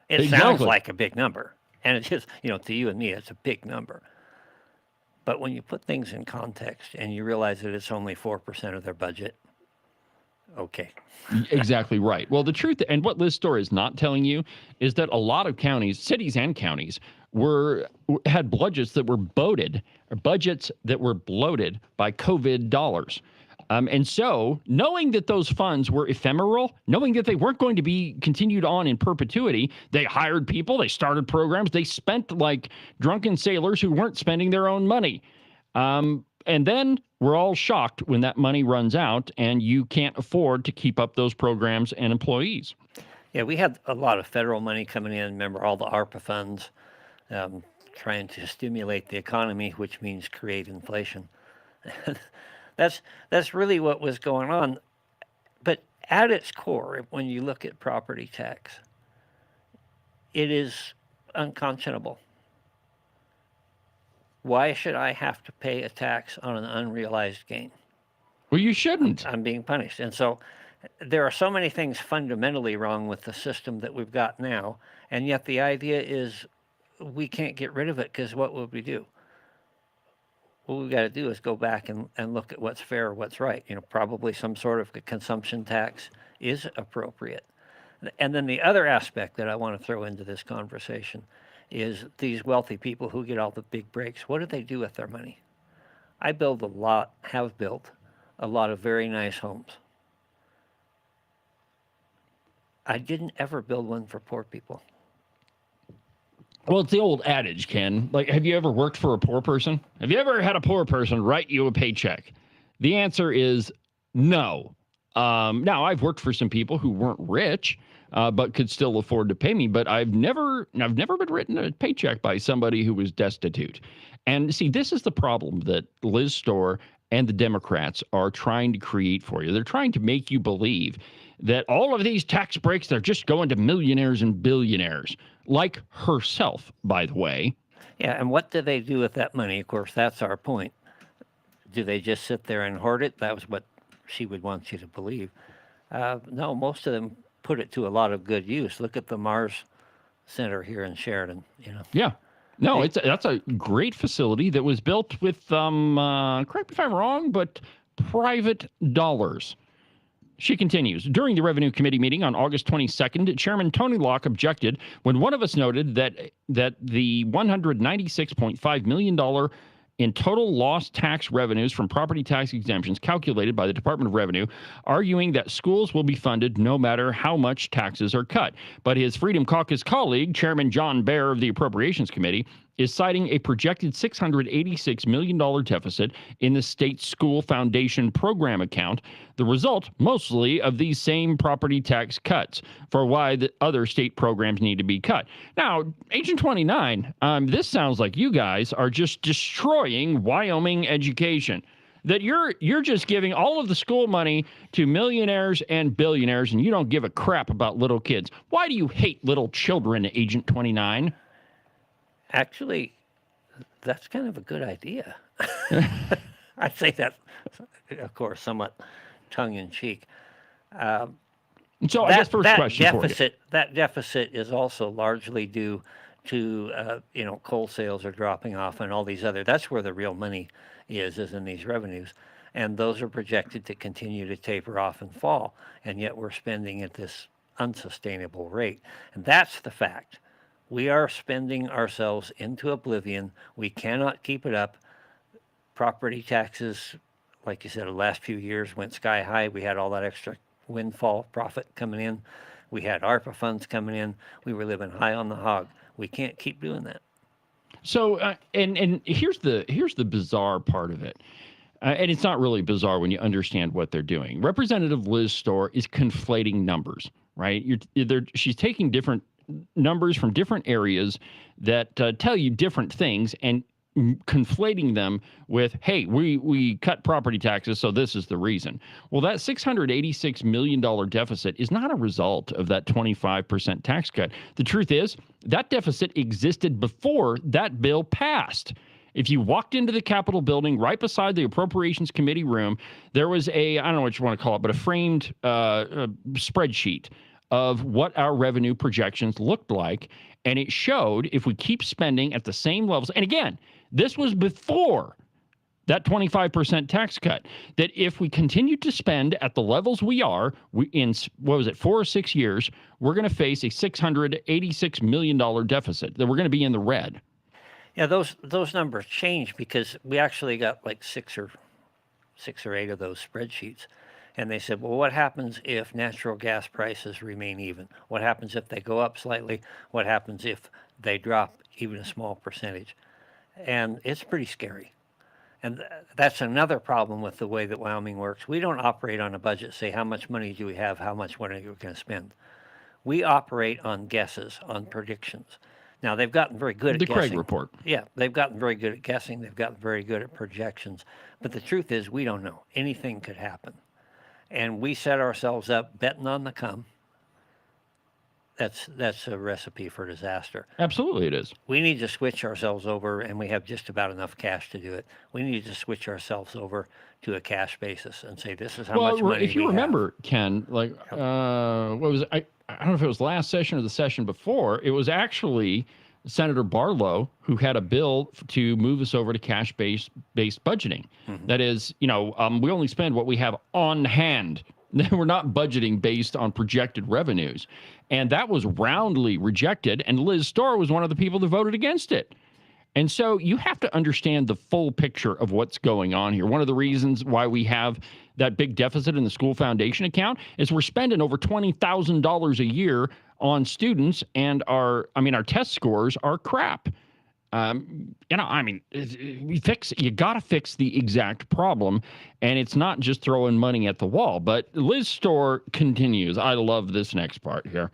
It sounds like a big number. And it is, to you and me, it's a big number. But when you put things in context and you realize that it's only 4% of their budget, okay. Exactly right. Well, the truth, and what Liz Storr is not telling you, is that a lot of counties, cities and counties, had budgets that were bloated by COVID dollars. And so, knowing that those funds were ephemeral, knowing that they weren't going to be continued on in perpetuity, they hired people, they started programs, they spent like drunken sailors who weren't spending their own money. And then we're all shocked when that money runs out and you can't afford to keep up those programs and employees. Yeah, we had a lot of federal money coming in. Remember all the ARPA funds trying to stimulate the economy, which means create inflation. That's really what was going on. But at its core, when you look at property tax, it is unconscionable. Why should I have to pay a tax on an unrealized gain? Well, you shouldn't. I'm being punished. And so there are so many things fundamentally wrong with the system that we've got now. And yet the idea is we can't get rid of it because what would we do? What we've got to do is go back and look at what's fair, what's right. Probably some sort of a consumption tax is appropriate. And then the other aspect that I want to throw into this conversation is these wealthy people who get all the big breaks. What do they do with their money? I have built a lot of very nice homes. I didn't ever build one for poor people. Well, it's the old adage, Ken. Like, have you ever worked for a poor person? Have you ever had a poor person write you a paycheck? The answer is no. Now, I've worked for some people who weren't rich, but could still afford to pay me. But I've never been written a paycheck by somebody who was destitute. And see, this is the problem that Liz Storr and the Democrats are trying to create for you. They're trying to make you believe that all of these tax breaks, they're just going to millionaires and billionaires, like herself, by the way. Yeah, and what do they do with that money? Of course, that's our point. Do they just sit there and hoard it? That was what she would want you to believe. No, most of them put it to a lot of good use. Look at the Mars Center here in Sheridan. Yeah. No, that's a great facility that was built with, correct me if I'm wrong, but private dollars. She continues, during the Revenue Committee meeting on August 22nd, Chairman Tony Locke objected when one of us noted that the $196.5 million in total lost tax revenues from property tax exemptions calculated by the Department of Revenue, arguing that schools will be funded no matter how much taxes are cut. But his Freedom Caucus colleague, Chairman John Baer of the Appropriations Committee, is citing a projected $686 million deficit in the state school foundation program account, the result mostly of these same property tax cuts for why the other state programs need to be cut. Now, Agent 29, this sounds like you guys are just destroying Wyoming education. That you're just giving all of the school money to millionaires and billionaires, and you don't give a crap about little kids. Why do you hate little children, Agent 29? Actually, that's kind of a good idea. I say that, of course, somewhat tongue-in-cheek. So I guess first question for you. That deficit is also largely due to, coal sales are dropping off and all these other. That's where the real money is in these revenues. And those are projected to continue to taper off and fall. And yet we're spending at this unsustainable rate. And that's the fact. We are spending ourselves into oblivion. We cannot keep it up. Property taxes, like you said, the last few years went sky high. We had all that extra windfall profit coming in. We had ARPA funds coming in. We were living high on the hog. We can't keep doing that. So, and here's the bizarre part of it. And it's not really bizarre when you understand what they're doing. Representative Liz Storr is conflating numbers, right? She's taking different numbers from different areas that tell you different things and conflating them with, hey, we cut property taxes, so this is the reason. Well, that $686 million deficit is not a result of that 25% tax cut. The truth is, that deficit existed before that bill passed. If you walked into the Capitol building right beside the Appropriations Committee room, there was I don't know what you want to call it, but a framed spreadsheet of what our revenue projections looked like. And it showed if we keep spending at the same levels, and again, this was before that 25% tax cut, that if we continue to spend at the levels we are, in 4 or 6 years, we're going to face a $686 million deficit, that we're going to be in the red. Yeah, those numbers change because we actually got like six or eight of those spreadsheets. And they said, well, what happens if natural gas prices remain even? What happens if they go up slightly? What happens if they drop even a small percentage? And it's pretty scary. And that's another problem with the way that Wyoming works. We don't operate on a budget, say, how much money do we have? How much money are we going to spend? We operate on guesses, on predictions. Now, they've gotten very good at The guessing. Craig Report. Yeah, they've gotten very good at guessing. They've gotten very good at projections. But the truth is, we don't know. Anything could happen. And we set ourselves up betting on the come. That's a recipe for disaster. Absolutely, it is. We need to switch ourselves over, and we have just about enough cash to do it. We need to switch ourselves over to a cash basis and say, this is how much money if you we remember, Ken, like, what was it? I don't know if it was last session or the session before. It was actually Senator Barlow who had a bill to move us over to cash-based budgeting. Mm-hmm. That is, we only spend what we have on hand. We're not budgeting based on projected revenues. And that was roundly rejected, and Liz Storr was one of the people that voted against it. And so you have to understand the full picture of what's going on here. One of the reasons why we have that big deficit in the school foundation account is we're spending over $20,000 a year on students, and our test scores are crap. You got to fix the exact problem, and it's not just throwing money at the wall. But Liz Storr continues. I love this next part here.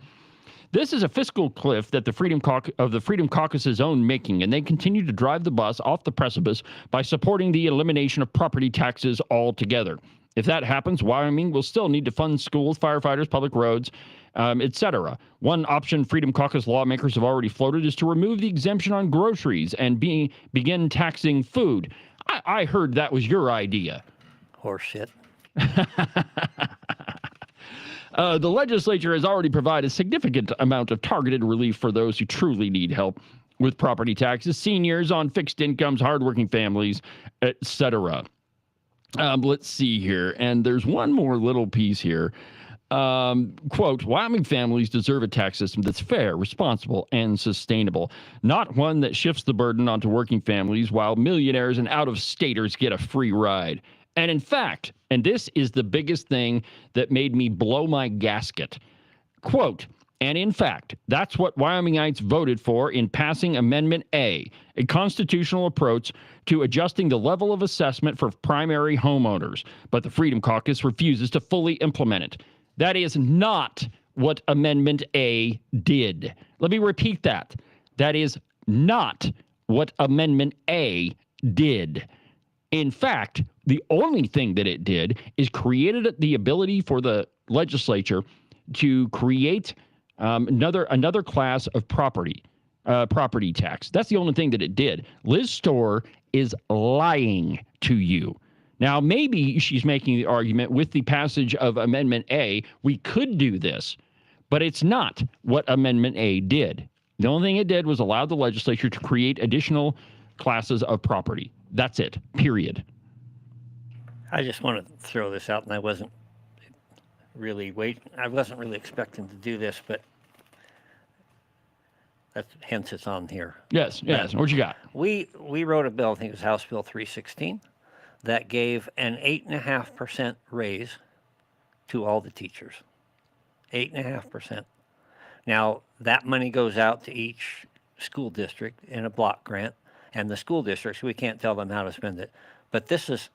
This is a fiscal cliff that the Freedom Caucus's own making, and they continue to drive the bus off the precipice by supporting the elimination of property taxes altogether. If that happens, Wyoming will still need to fund schools, firefighters, public roads, etc. One option Freedom Caucus lawmakers have already floated is to remove the exemption on groceries and begin taxing food. I heard that was your idea. Horseshit. The legislature has already provided a significant amount of targeted relief for those who truly need help with property taxes, seniors on fixed incomes, hardworking families, etc. Let's see here. And there's one more little piece here. Quote, Wyoming families deserve a tax system that's fair, responsible, and sustainable, not one that shifts the burden onto working families while millionaires and out-of-staters get a free ride. And in fact, and this is the biggest thing that made me blow my gasket, quote, and in fact, that's what Wyomingites voted for in passing Amendment A, a constitutional approach to adjusting the level of assessment for primary homeowners. But the Freedom Caucus refuses to fully implement it. That is not what Amendment A did. Let me repeat that. That is not what Amendment A did. In fact, the only thing that it did is created the ability for the legislature to create another class of property tax. That's the only thing that it did. Liz Storr is lying to you. Now, maybe she's making the argument with the passage of Amendment A, we could do this, but it's not what Amendment A did. The only thing it did was allow the legislature to create additional classes of property. That's it, period. I just want to throw this out, and I wasn't really expecting to do this, but hence it's on here. Yes. What you got? We wrote a bill, I think it was House Bill 316, that gave an 8.5% raise to all the teachers. 8.5%. Now, that money goes out to each school district in a block grant, and the school districts, we can't tell them how to spend it. But this is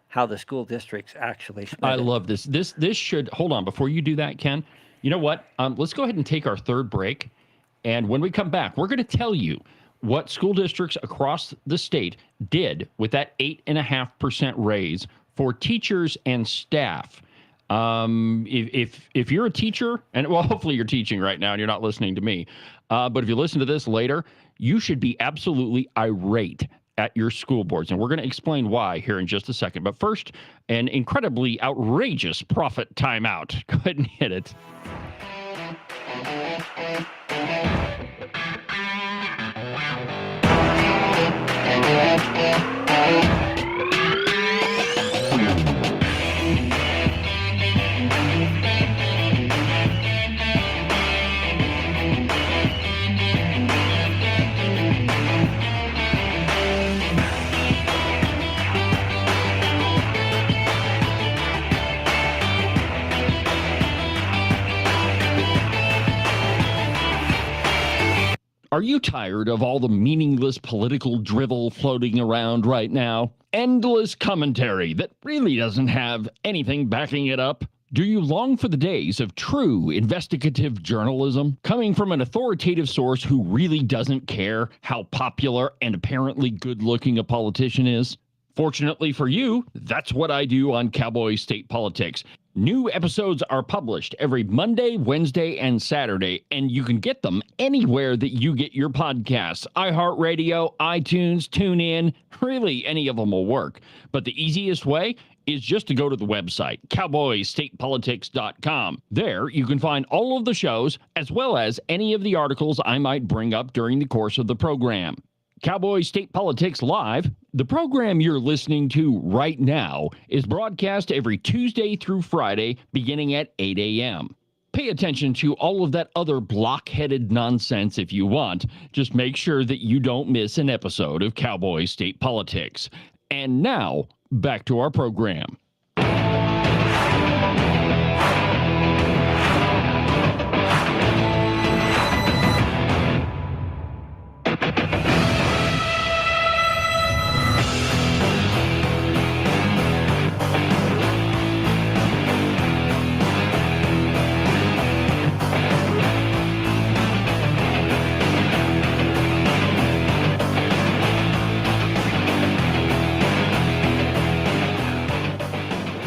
how the school districts actually spend it. I love this. This should, hold on, before you do that, Ken, you know what? Let's go ahead and take our third break. And when we come back, we're going to tell you what school districts across the state did with that 8.5% raise for teachers and staff. If you're a teacher, and well, hopefully you're teaching right now and you're not listening to me, but if you listen to this later, you should be absolutely irate at your school boards. And we're going to explain why here in just a second. But first, an incredibly outrageous profit timeout. Go ahead and hit it. Are you tired of all the meaningless political drivel floating around right now? Endless commentary that really doesn't have anything backing it up? Do you long for the days of true investigative journalism, coming from an authoritative source who really doesn't care how popular and apparently good-looking a politician is? Fortunately for you, that's what I do on Cowboy State Politics. New episodes are published every Monday, Wednesday, and Saturday, and you can get them anywhere that you get your podcasts. iHeartRadio, iTunes, TuneIn, really any of them will work. But the easiest way is just to go to the website, cowboystatepolitics.com. There, you can find all of the shows, as well as any of the articles I might bring up during the course of the program. Cowboy State Politics Live, the program you're listening to right now, is broadcast every Tuesday through Friday, beginning at 8 a.m. Pay attention to all of that other block-headed nonsense if you want. Just make sure that you don't miss an episode of Cowboy State Politics. And now, back to our program.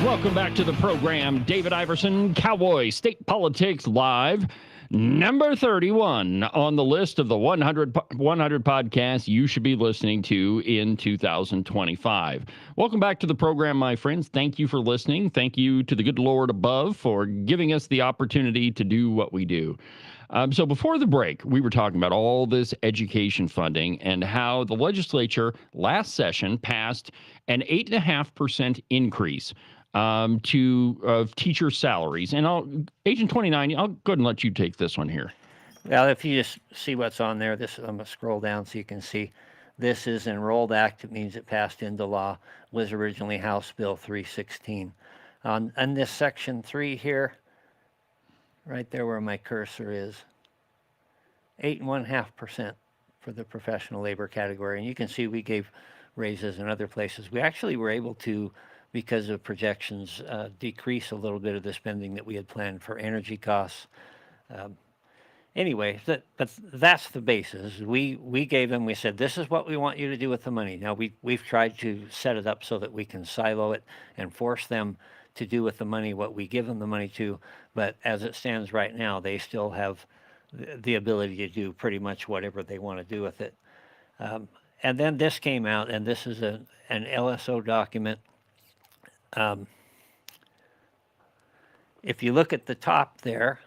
Welcome back to the program. David Iverson, Cowboy State Politics Live, number 31 on the list of the 100 podcasts you should be listening to in 2025. Welcome back to the program, my friends. Thank you for listening. Thank you to the good Lord above for giving us the opportunity to do what we do. So before the break, we were talking about all this education funding and how the legislature last session passed an 8.5% increase to teacher salaries. And Agent 29, I'll go ahead and let you take this one here. Well, if you just see what's on there, I'm going to scroll down so you can see. This is Enrolled Act. It means it passed into law. Was originally House Bill 316. And this Section 3 here, right there where my cursor is, 8.5% for the professional labor category. And you can see we gave raises in other places. We actually were able to, because of projections, decrease a little bit of the spending that we had planned for energy costs. Anyway, but that's the basis. We gave them, we said, this is what we want you to do with the money. Now, we've tried to set it up so that we can silo it and force them to do with the money what we give them the money to. But as it stands right now, they still have the ability to do pretty much whatever they want to do with it. And then this came out, and this is an LSO document. If you look at the top there,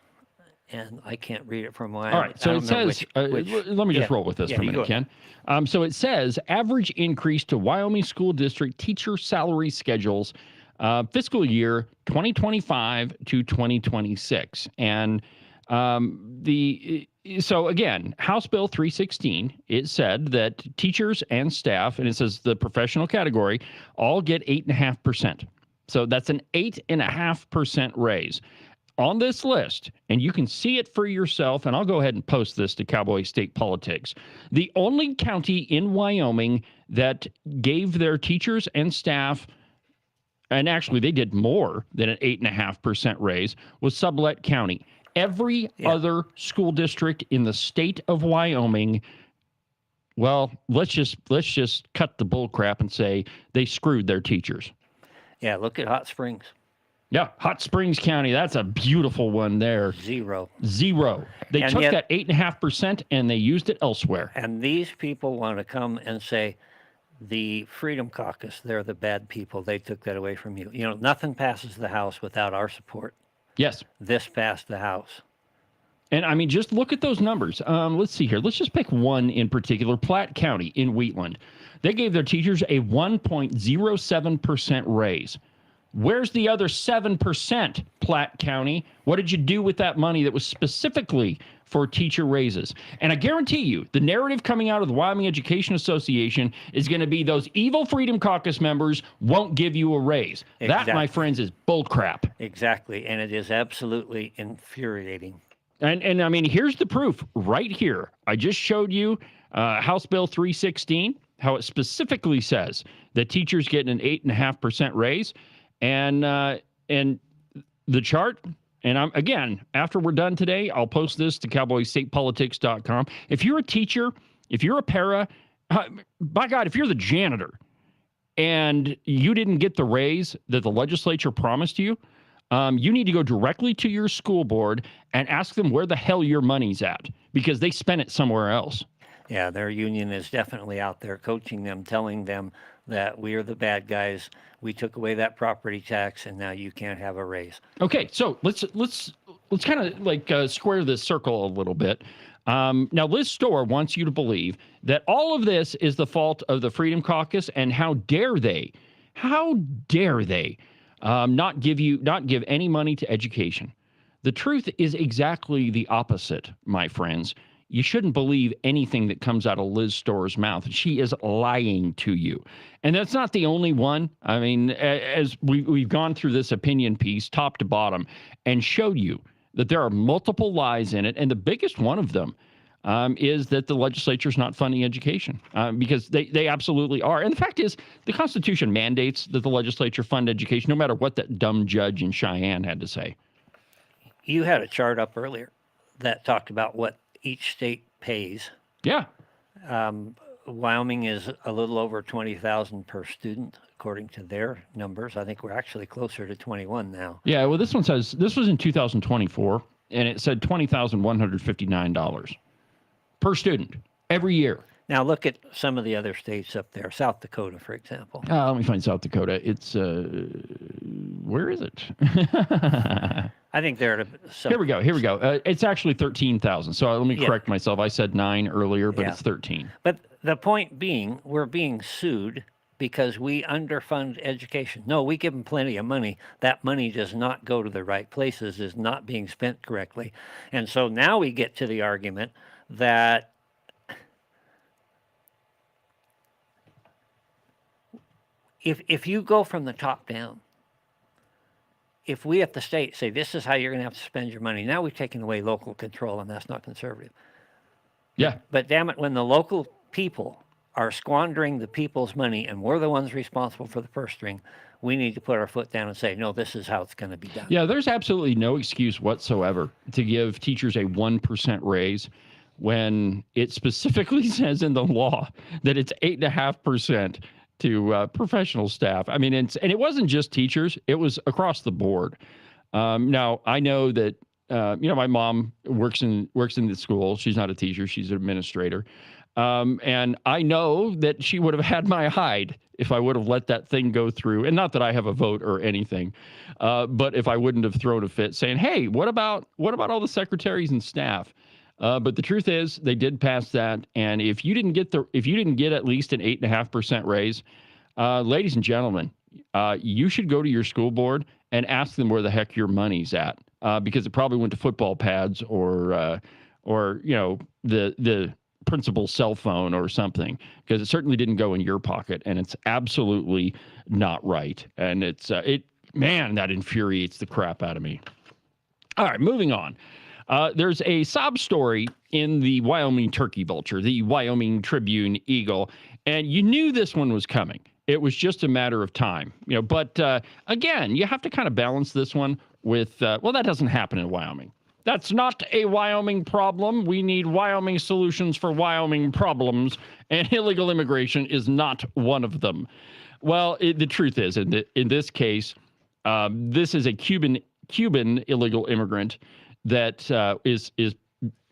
and I can't read it from my. All right, so it says, let me just roll with this for a minute, Ken. So it says, average increase to Wyoming School District teacher salary schedules, fiscal year 2025 to 2026. And so again, House Bill 316, it said that teachers and staff, and it says the professional category, all get 8.5%. So that's an 8.5% raise. On this list, and you can see it for yourself, and I'll go ahead and post this to Cowboy State Politics. The only county in Wyoming that gave their teachers and staff, and actually they did more than an 8.5% raise, was Sublette County. Every other school district in the state of Wyoming, well, let's just cut the bull crap and say they screwed their teachers. Yeah, look at Hot Springs. Yeah, Hot Springs County, that's a beautiful one there. Zero. They took that 8.5% and they used it elsewhere. And these people want to come and say, the Freedom Caucus, they're the bad people. They took that away from you. You know, nothing passes the House without our support. Yes. This passed the House. And I mean, just look at those numbers. Let's see here. Let's just pick one in particular. Platte County in Wheatland. They gave their teachers a 1.07% raise. Where's the other 7%, Platte County? What did you do with that money that was specifically for teacher raises? And I guarantee you, the narrative coming out of the Wyoming Education Association is going to be those evil Freedom Caucus members won't give you a raise. Exactly. That, my friends, is bullcrap. Exactly, and it is absolutely infuriating. And I mean, here's the proof right here. I just showed you House Bill 316, how it specifically says that teachers get an 8.5% raise. And the chart, and I'm again, after we're done today, I'll post this to cowboystatepolitics.com. If you're a teacher, if you're a para, by God, if you're the janitor and you didn't get the raise that the legislature promised you, you need to go directly to your school board and ask them where the hell your money's at, because they spent it somewhere else. Yeah, their union is definitely out there coaching them, telling them that we are the bad guys. We took away that property tax, and now you can't have a raise. Okay, so let's kind of like square this circle a little bit. Now, Liz Storr wants you to believe that all of this is the fault of the Freedom Caucus, and how dare they not give any money to education. The truth is exactly the opposite, my friends. You shouldn't believe anything that comes out of Liz Storr's mouth. She is lying to you. And that's not the only one. I mean, as we've gone through this opinion piece top to bottom and showed you that there are multiple lies in it. And the biggest one of them is that the legislature is not funding education, because they absolutely are. And the fact is, the Constitution mandates that the legislature fund education, no matter what that dumb judge in Cheyenne had to say. You had a chart up earlier that talked about what each state pays. Yeah. Wyoming is a little over 20,000 per student, according to their numbers. I think we're actually closer to 21 now. Yeah, well, this one says, this was in 2024, and it said $20,159 per student every year. Now look at some of the other states up there. South Dakota, for example. Let me find South Dakota. It's, where is it? I think they're at Here we go. It's actually 13,000. So let me correct myself. I said 9 earlier, but it's 13. But the point being, we're being sued because we underfund education. No, we give them plenty of money. That money does not go to the right places, is not being spent correctly. And so now we get to the argument that if you go from the top down, if we at the state say, this is how you're going to have to spend your money, now we've taken away local control, and that's not conservative. Yeah. But damn it, when the local people are squandering the people's money and we're the ones responsible for the purse string, we need to put our foot down and say, no, this is how it's going to be done. Yeah, there's absolutely no excuse whatsoever to give teachers a 1% raise when it specifically says in the law that it's 8.5% to professional staff. I mean, and it wasn't just teachers, it was across the board. Now, I know that, my mom works in the school. She's not a teacher, she's an administrator. And I know that she would have had my hide if I would have let that thing go through. And not that I have a vote or anything, but if I wouldn't have thrown a fit saying, hey, what about all the secretaries and staff? But the truth is, they did pass that, and if you didn't get at least an 8.5% raise, ladies and gentlemen, you should go to your school board and ask them where the heck your money's at, because it probably went to football pads or the principal's cell phone or something, because it certainly didn't go in your pocket, and it's absolutely not right. And man, that infuriates the crap out of me. All right, moving on. There's a sob story in the Wyoming Turkey Vulture, the Wyoming Tribune Eagle, and you knew this one was coming. It was just a matter of time, But again, you have to kind of balance this one with, that doesn't happen in Wyoming. That's not a Wyoming problem. We need Wyoming solutions for Wyoming problems, and illegal immigration is not one of them. Well, the truth is, in this case, this is a Cuban illegal immigrant that is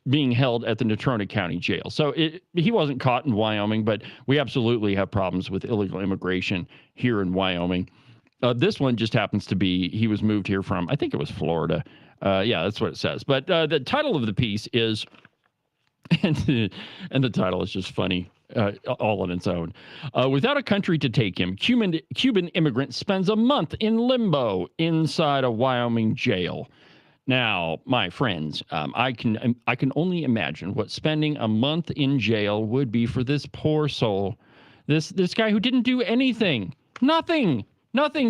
being held at the Natrona County Jail. So he wasn't caught in Wyoming, but we absolutely have problems with illegal immigration here in Wyoming. This one just happens to be, he was moved here from, I think it was Florida. Yeah, that's what it says. But the title of the piece is, and the title is just funny, all on its own. Without a country to take him, Cuban immigrant spends a month in limbo inside a Wyoming jail. Now, my friends, I can only imagine what spending a month in jail would be for this poor soul. This guy who didn't do anything, nothing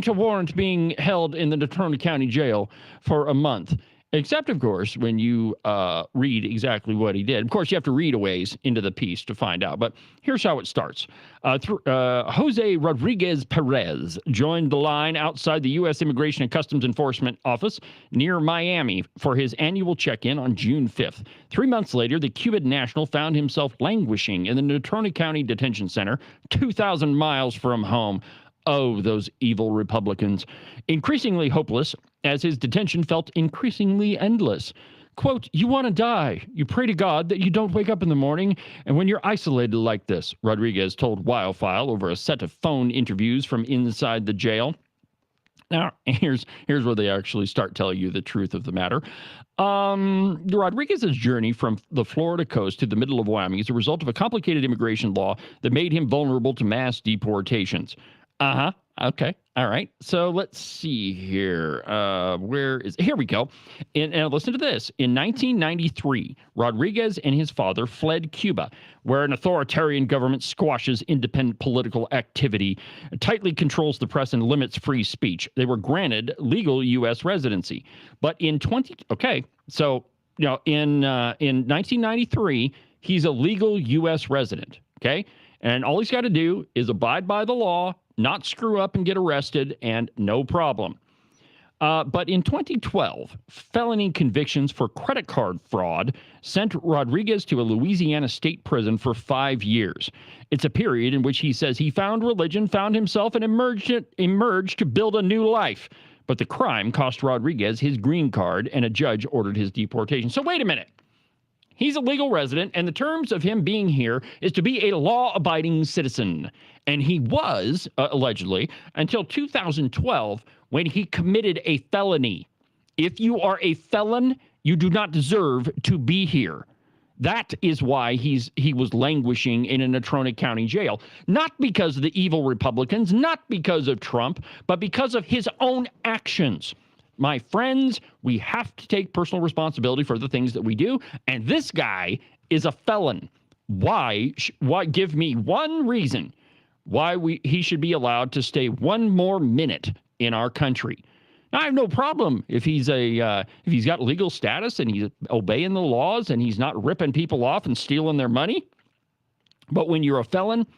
to warrant being held in the Natrona County Jail for a month. Except, of course, when you read exactly what he did. Of course, you have to read a ways into the piece to find out. But here's how it starts. Jose Rodriguez Perez joined the line outside the U.S. Immigration and Customs Enforcement Office near Miami for his annual check-in on June 5th. 3 months later, the Cuban national found himself languishing in the Natrona County Detention Center, 2,000 miles from home. Oh, those evil Republicans. Increasingly hopeless, as his detention felt increasingly endless. Quote, "You want to die. You pray to God that you don't wake up in the morning, and when you're isolated like this," Rodriguez told Wildfile over a set of phone interviews from inside the jail. Now, here's where they actually start telling you the truth of the matter. Rodriguez's journey from the Florida coast to the middle of Wyoming is a result of a complicated immigration law that made him vulnerable to mass deportations. Okay. All right. So let's see here. Here we go. And listen to this. In 1993, Rodriguez and his father fled Cuba, where an authoritarian government squashes independent political activity, tightly controls the press, and limits free speech. They were granted legal U.S. residency. But in 1993, he's a legal U.S. resident. Okay. And all he's got to do is abide by the law, not screw up and get arrested, and no problem. But in 2012, felony convictions for credit card fraud sent Rodriguez to a Louisiana state prison for 5 years. It's a period in which he says he found religion, found himself, and emerged to build a new life. But the crime cost Rodriguez his green card, and a judge ordered his deportation. So wait a minute. He's a legal resident, and the terms of him being here is to be a law-abiding citizen. And he was, allegedly, until 2012, when he committed a felony. If you are a felon, you do not deserve to be here. That is why he was languishing in a Natrona County jail. Not because of the evil Republicans, not because of Trump, but because of his own actions. My friends, we have to take personal responsibility for the things that we do, and this guy is a felon. Why give me one reason why he should be allowed to stay one more minute in our country? Now, I have no problem if he's got legal status and he's obeying the laws and he's not ripping people off and stealing their money. But when you're a felon,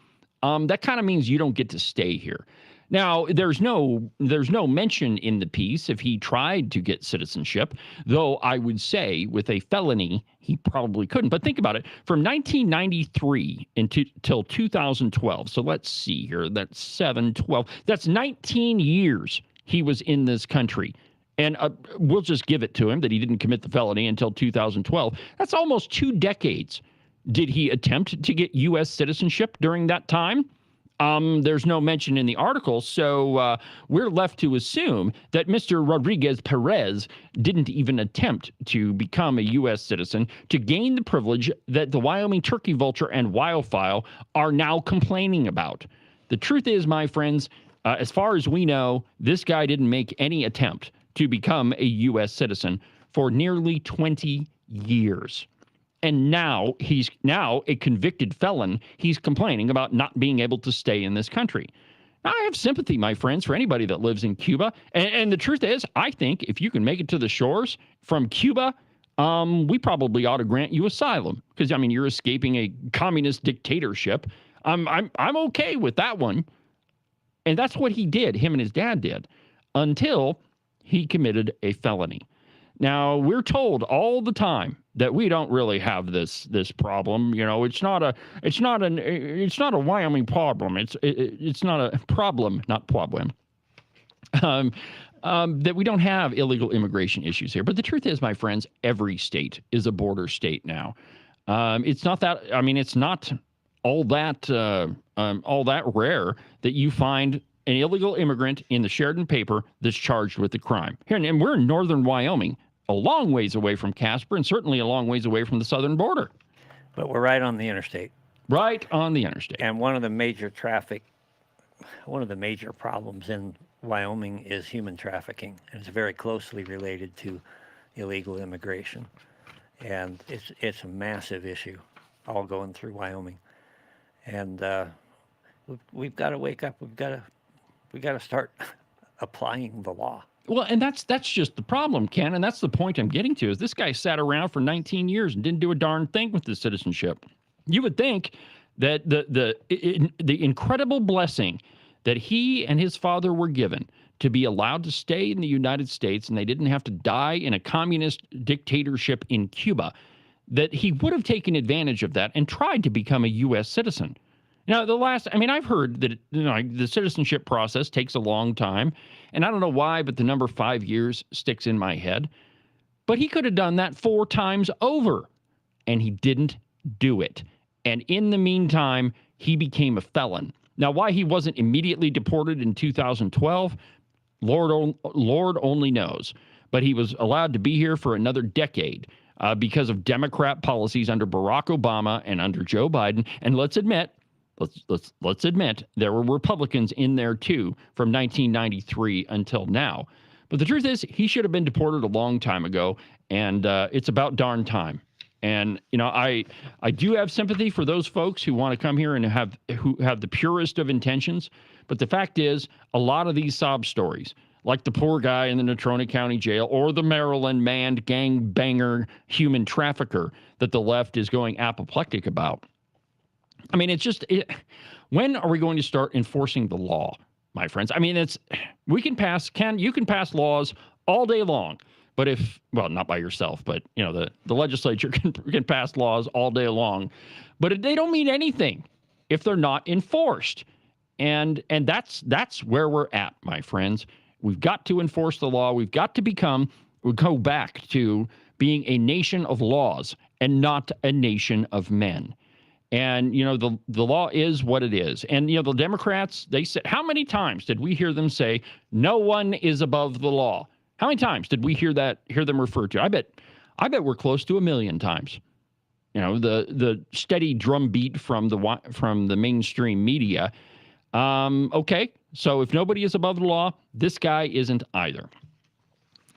that kind of means you don't get to stay here. Now, there's no mention in the piece if he tried to get citizenship, though I would say with a felony, he probably couldn't. But think about it. From 1993 until 2012, so let's see here, that's 12, that's 19 years he was in this country. And we'll just give it to him that he didn't commit the felony until 2012. That's almost 2 decades. Did he attempt to get U.S. citizenship during that time? There's no mention in the article, so we're left to assume that Mr. Rodriguez Perez didn't even attempt to become a U.S. citizen to gain the privilege that the Wyoming turkey vulture and wildfile are now complaining about. The truth is, my friends, as far as we know, this guy didn't make any attempt to become a U.S. citizen for nearly 20 years. And now he's a convicted felon. He's complaining about not being able to stay in this country. Now, I have sympathy, my friends, for anybody that lives in Cuba. And the truth is, I think if you can make it to the shores from Cuba, we probably ought to grant you asylum. Because, I mean, you're escaping a communist dictatorship. I'm okay with that one. And that's what he did, him and his dad did, until he committed a felony. Now, we're told all the time that we don't really have this problem. You know, it's not a Wyoming problem. It's not a problem, not problem. That we don't have illegal immigration issues here. But the truth is, my friends, every state is a border state now. It's not that. I mean, it's not all that rare that you find an illegal immigrant in the Sheridan paper that's charged with the crime. Here, and we're in northern Wyoming, a long ways away from Casper, and certainly a long ways away from the southern border. But we're right on the interstate. Right on the interstate. And one of the major problems in Wyoming is human trafficking. And it's very closely related to illegal immigration. And it's a massive issue, all going through Wyoming. And we've got to wake up. We've got to start applying the law. Well, and that's just the problem, Ken, and that's the point I'm getting to, is this guy sat around for 19 years and didn't do a darn thing with his citizenship. You would think that the incredible blessing that he and his father were given to be allowed to stay in the United States and they didn't have to die in a communist dictatorship in Cuba, that he would have taken advantage of that and tried to become a U.S. citizen. Now, I've heard that the citizenship process takes a long time, and I don't know why, but the number 5 years sticks in my head. But he could have done that 4 times over, and he didn't do it. And in the meantime, he became a felon. Now, why he wasn't immediately deported in 2012, Lord only knows. But he was allowed to be here for another decade because of Democrat policies under Barack Obama and under Joe Biden. And let's admit, there were Republicans in there too from 1993 until now. But the truth is, he should have been deported a long time ago, and it's about darn time. And I do have sympathy for those folks who want to come here and who have the purest of intentions. But the fact is, a lot of these sob stories, like the poor guy in the Natrona County Jail or the Maryland manned gangbanger human trafficker that the left is going apoplectic about. I mean, when are we going to start enforcing the law, my friends? I mean, you can pass laws all day long, but not by yourself, but the legislature can pass laws all day long, but they don't mean anything if they're not enforced. And that's where we're at, my friends. We've got to enforce the law. We've got to go back to being a nation of laws and not a nation of men. And, the law is what it is. And, the Democrats, they said, how many times did we hear them say, no one is above the law? How many times did we hear them refer to? I bet we're close to 1 million times. The steady drumbeat from the mainstream media. Okay, so if nobody is above the law, this guy isn't either.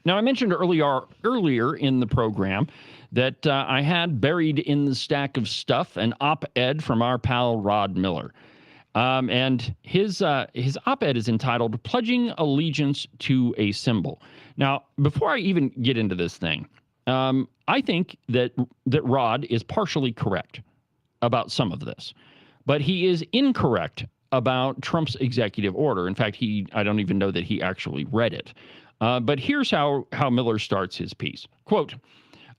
Now, I mentioned earlier in the program that I had buried in the stack of stuff an op-ed from our pal Rod Miller. And his op-ed is entitled Pledging Allegiance to a Symbol. Now, before I even get into this thing, I think that Rod is partially correct about some of this, but he is incorrect about Trump's executive order. In fact, I don't even know that he actually read it. But here's how Miller starts his piece. Quote,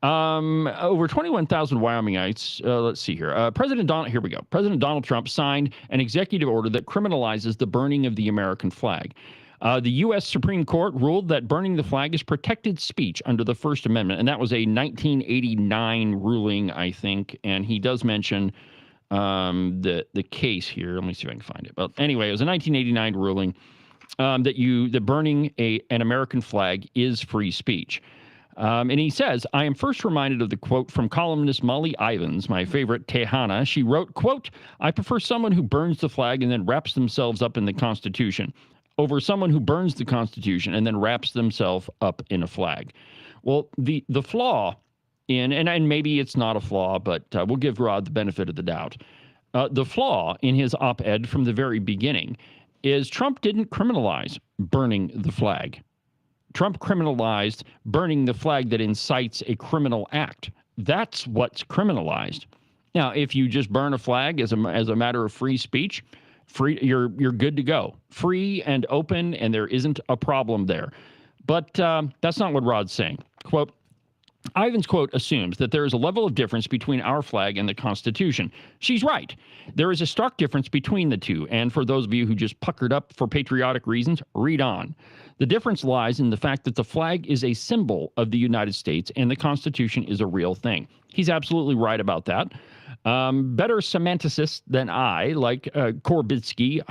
over 21,000 Wyomingites, let's see here. President Donald Trump signed an executive order that criminalizes the burning of the American flag. The U.S. Supreme Court ruled that burning the flag is protected speech under the First Amendment, and that was a 1989 ruling, I think, and he does mention the case here. Let me see if I can find it. But anyway, it was a 1989 ruling that burning an American flag is free speech. And he says, I am first reminded of the quote from columnist Molly Ivins, my favorite Tejana. She wrote, quote, I prefer someone who burns the flag and then wraps themselves up in the Constitution over someone who burns the Constitution and then wraps themselves up in a flag. Well, the flaw and maybe it's not a flaw, but we'll give Rod the benefit of the doubt. The flaw in his op-ed from the very beginning is Trump didn't criminalize burning the flag. Trump criminalized burning the flag that incites a criminal act. That's what's criminalized. Now, if you just burn a flag as a matter of free speech, you're good to go. Free and open, and there isn't a problem there. But that's not what Rod's saying. Quote, Ivan's quote assumes that there is a level of difference between our flag and the Constitution. She's right. There is a stark difference between the two, and for those of you who just puckered up for patriotic reasons, read on. The difference lies in the fact that the flag is a symbol of the United States and the Constitution is a real thing. He's absolutely right about that. Better semanticists than I, like Korbitsky,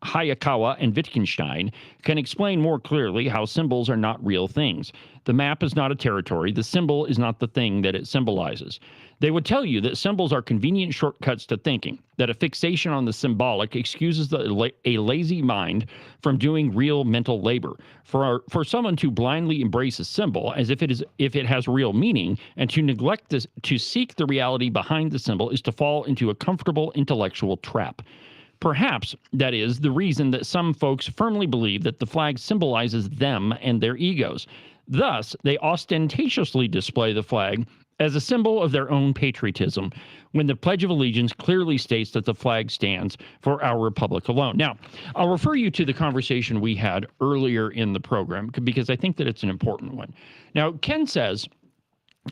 Hayakawa, and Wittgenstein, can explain more clearly how symbols are not real things. The map is not a territory. The symbol is not the thing that it symbolizes. They would tell you that symbols are convenient shortcuts to thinking, that a fixation on the symbolic excuses a lazy mind from doing real mental labor. For someone to blindly embrace a symbol as if it has real meaning and to neglect to seek the reality behind the symbol is to fall into a comfortable intellectual trap. Perhaps that is the reason that some folks firmly believe that the flag symbolizes them and their egos. Thus, they ostentatiously display the flag as a symbol of their own patriotism, when the Pledge of Allegiance clearly states that the flag stands for our republic alone. Now, I'll refer you to the conversation we had earlier in the program, because I think that it's an important one. Now, Ken says,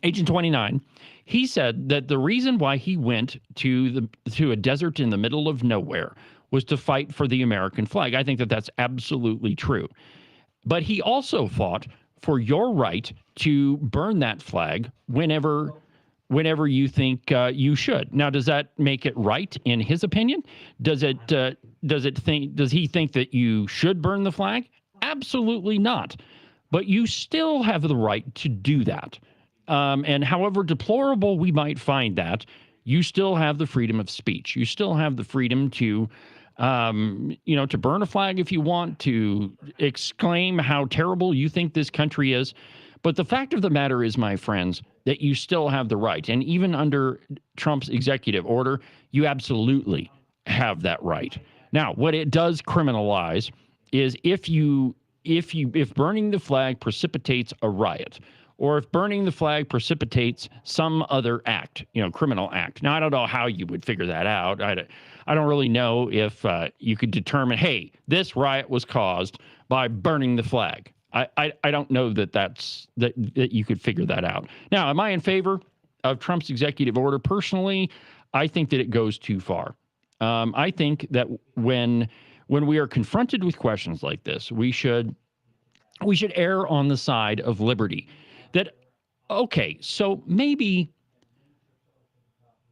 Agent 29, he said that the reason why he went to a desert in the middle of nowhere was to fight for the American flag. I think that that's absolutely true. But he also fought for your right to burn that flag whenever you think you should. Now, does that make it right in his opinion? Does he think that you should burn the flag? Absolutely not. But you still have the right to do that. And however deplorable we might find that, you still have the freedom of speech. You still have the freedom to, to burn a flag if you want, to exclaim how terrible you think this country is. But the fact of the matter is, my friends, that you still have the right. And even under Trump's executive order, you absolutely have that right. Now, what it does criminalize is if burning the flag precipitates a riot, or if burning the flag precipitates some other act, criminal act. Now, I don't know how you would figure that out. I don't really know if you could determine, hey, this riot was caused by burning the flag. I don't know that you could figure that out. Now, am I in favor of Trump's executive order? Personally, I think that it goes too far. I think that when we are confronted with questions like this, we should err on the side of liberty. That, okay, so maybe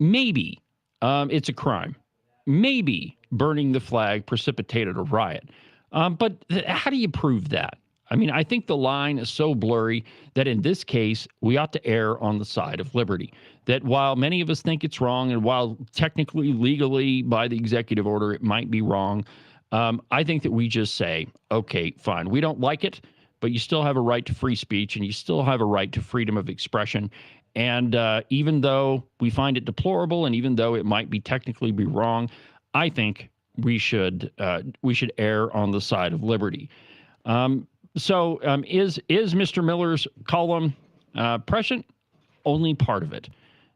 it's a crime. Maybe burning the flag precipitated a riot. But how do you prove that? I mean, I think the line is so blurry that in this case, we ought to err on the side of liberty. That while many of us think it's wrong, and while technically, legally, by the executive order, it might be wrong, I think that we just say, okay, fine, we don't like it, but you still have a right to free speech, and you still have a right to freedom of expression. And even though we find it deplorable, and even though it might technically be wrong, I think we should err on the side of liberty. So is Mr. Miller's column prescient? Only part of it.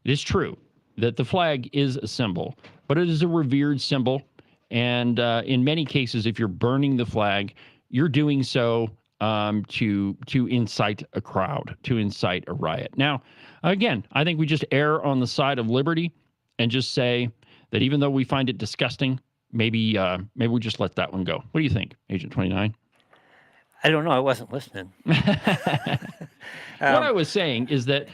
It is true that the flag is a symbol, but it is a revered symbol. And in many cases, if you're burning the flag, you're doing so to incite a crowd, to incite a riot. Now, again, I think we just err on the side of liberty and just say that even though we find it disgusting, maybe we just let that one go. What do you think, Agent 29? I don't know. I wasn't listening. What I was saying is that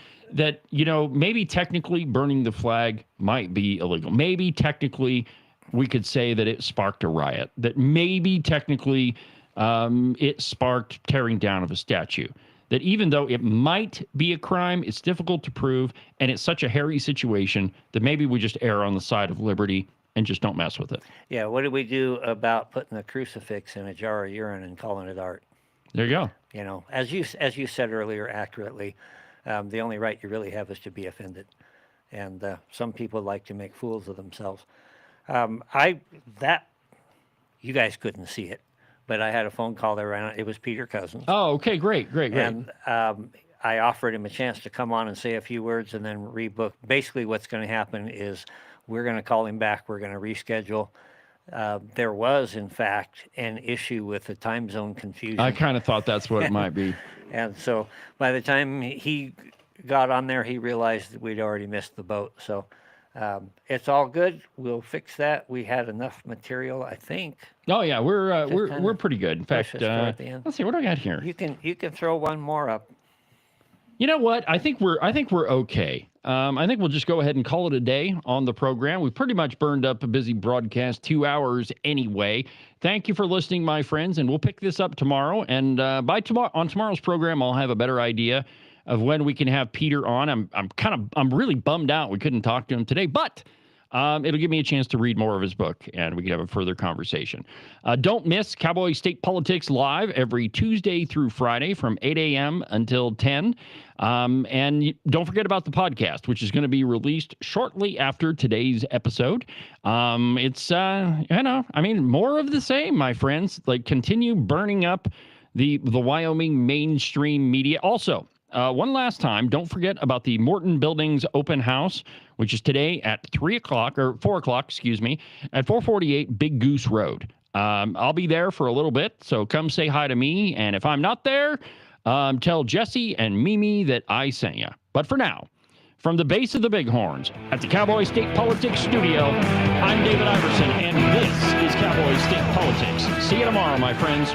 maybe technically burning the flag might be illegal. Maybe technically we could say that it sparked a riot. That maybe technically it sparked tearing down of a statue. That even though it might be a crime, it's difficult to prove, and it's such a hairy situation that maybe we just err on the side of liberty and just don't mess with it. Yeah, what do we do about putting a crucifix in a jar of urine and calling it art? There you go. As you said earlier accurately, the only right you really have is to be offended. And some people like to make fools of themselves. You guys couldn't see it, but I had a phone call there, and it was Peter Cozzens. Oh, okay, great. And I offered him a chance to come on and say a few words and then rebook. Basically, what's going to happen is we're going to call him back. We're going to reschedule. There was, in fact, an issue with the time zone confusion. I kind of thought that's what it might be. And so by the time he got on there, he realized that we'd already missed the boat. So it's all good. We'll fix that. We had enough material, I think. Oh yeah, we're pretty good. In fact, let's see what do I got here. You can throw one more up. You know what? I think we're okay. I think we'll just go ahead and call it a day on the program. We pretty much burned up a busy broadcast, 2 hours anyway. Thank you for listening, my friends, and we'll pick this up tomorrow. And on tomorrow's program, I'll have a better idea of when we can have Peter on. I'm really bummed out we couldn't talk to him today, but it'll give me a chance to read more of his book, and we can have a further conversation. Don't miss Cowboy State Politics Live every Tuesday through Friday from 8 a.m. until 10. And don't forget about the podcast, which is going to be released shortly after today's episode. It's, more of the same, my friends. Like, continue burning up the Wyoming mainstream media. Also, one last time, don't forget about the Morton Buildings open house, which is today at 4 o'clock, at 448 Big Goose Road. I'll be there for a little bit, so come say hi to me. And if I'm not there, tell Jesse and Mimi that I sent you. But for now, from the base of the Bighorns at the Cowboy State Politics Studio, I'm David Iverson, and this is Cowboy State Politics. See you tomorrow, my friends.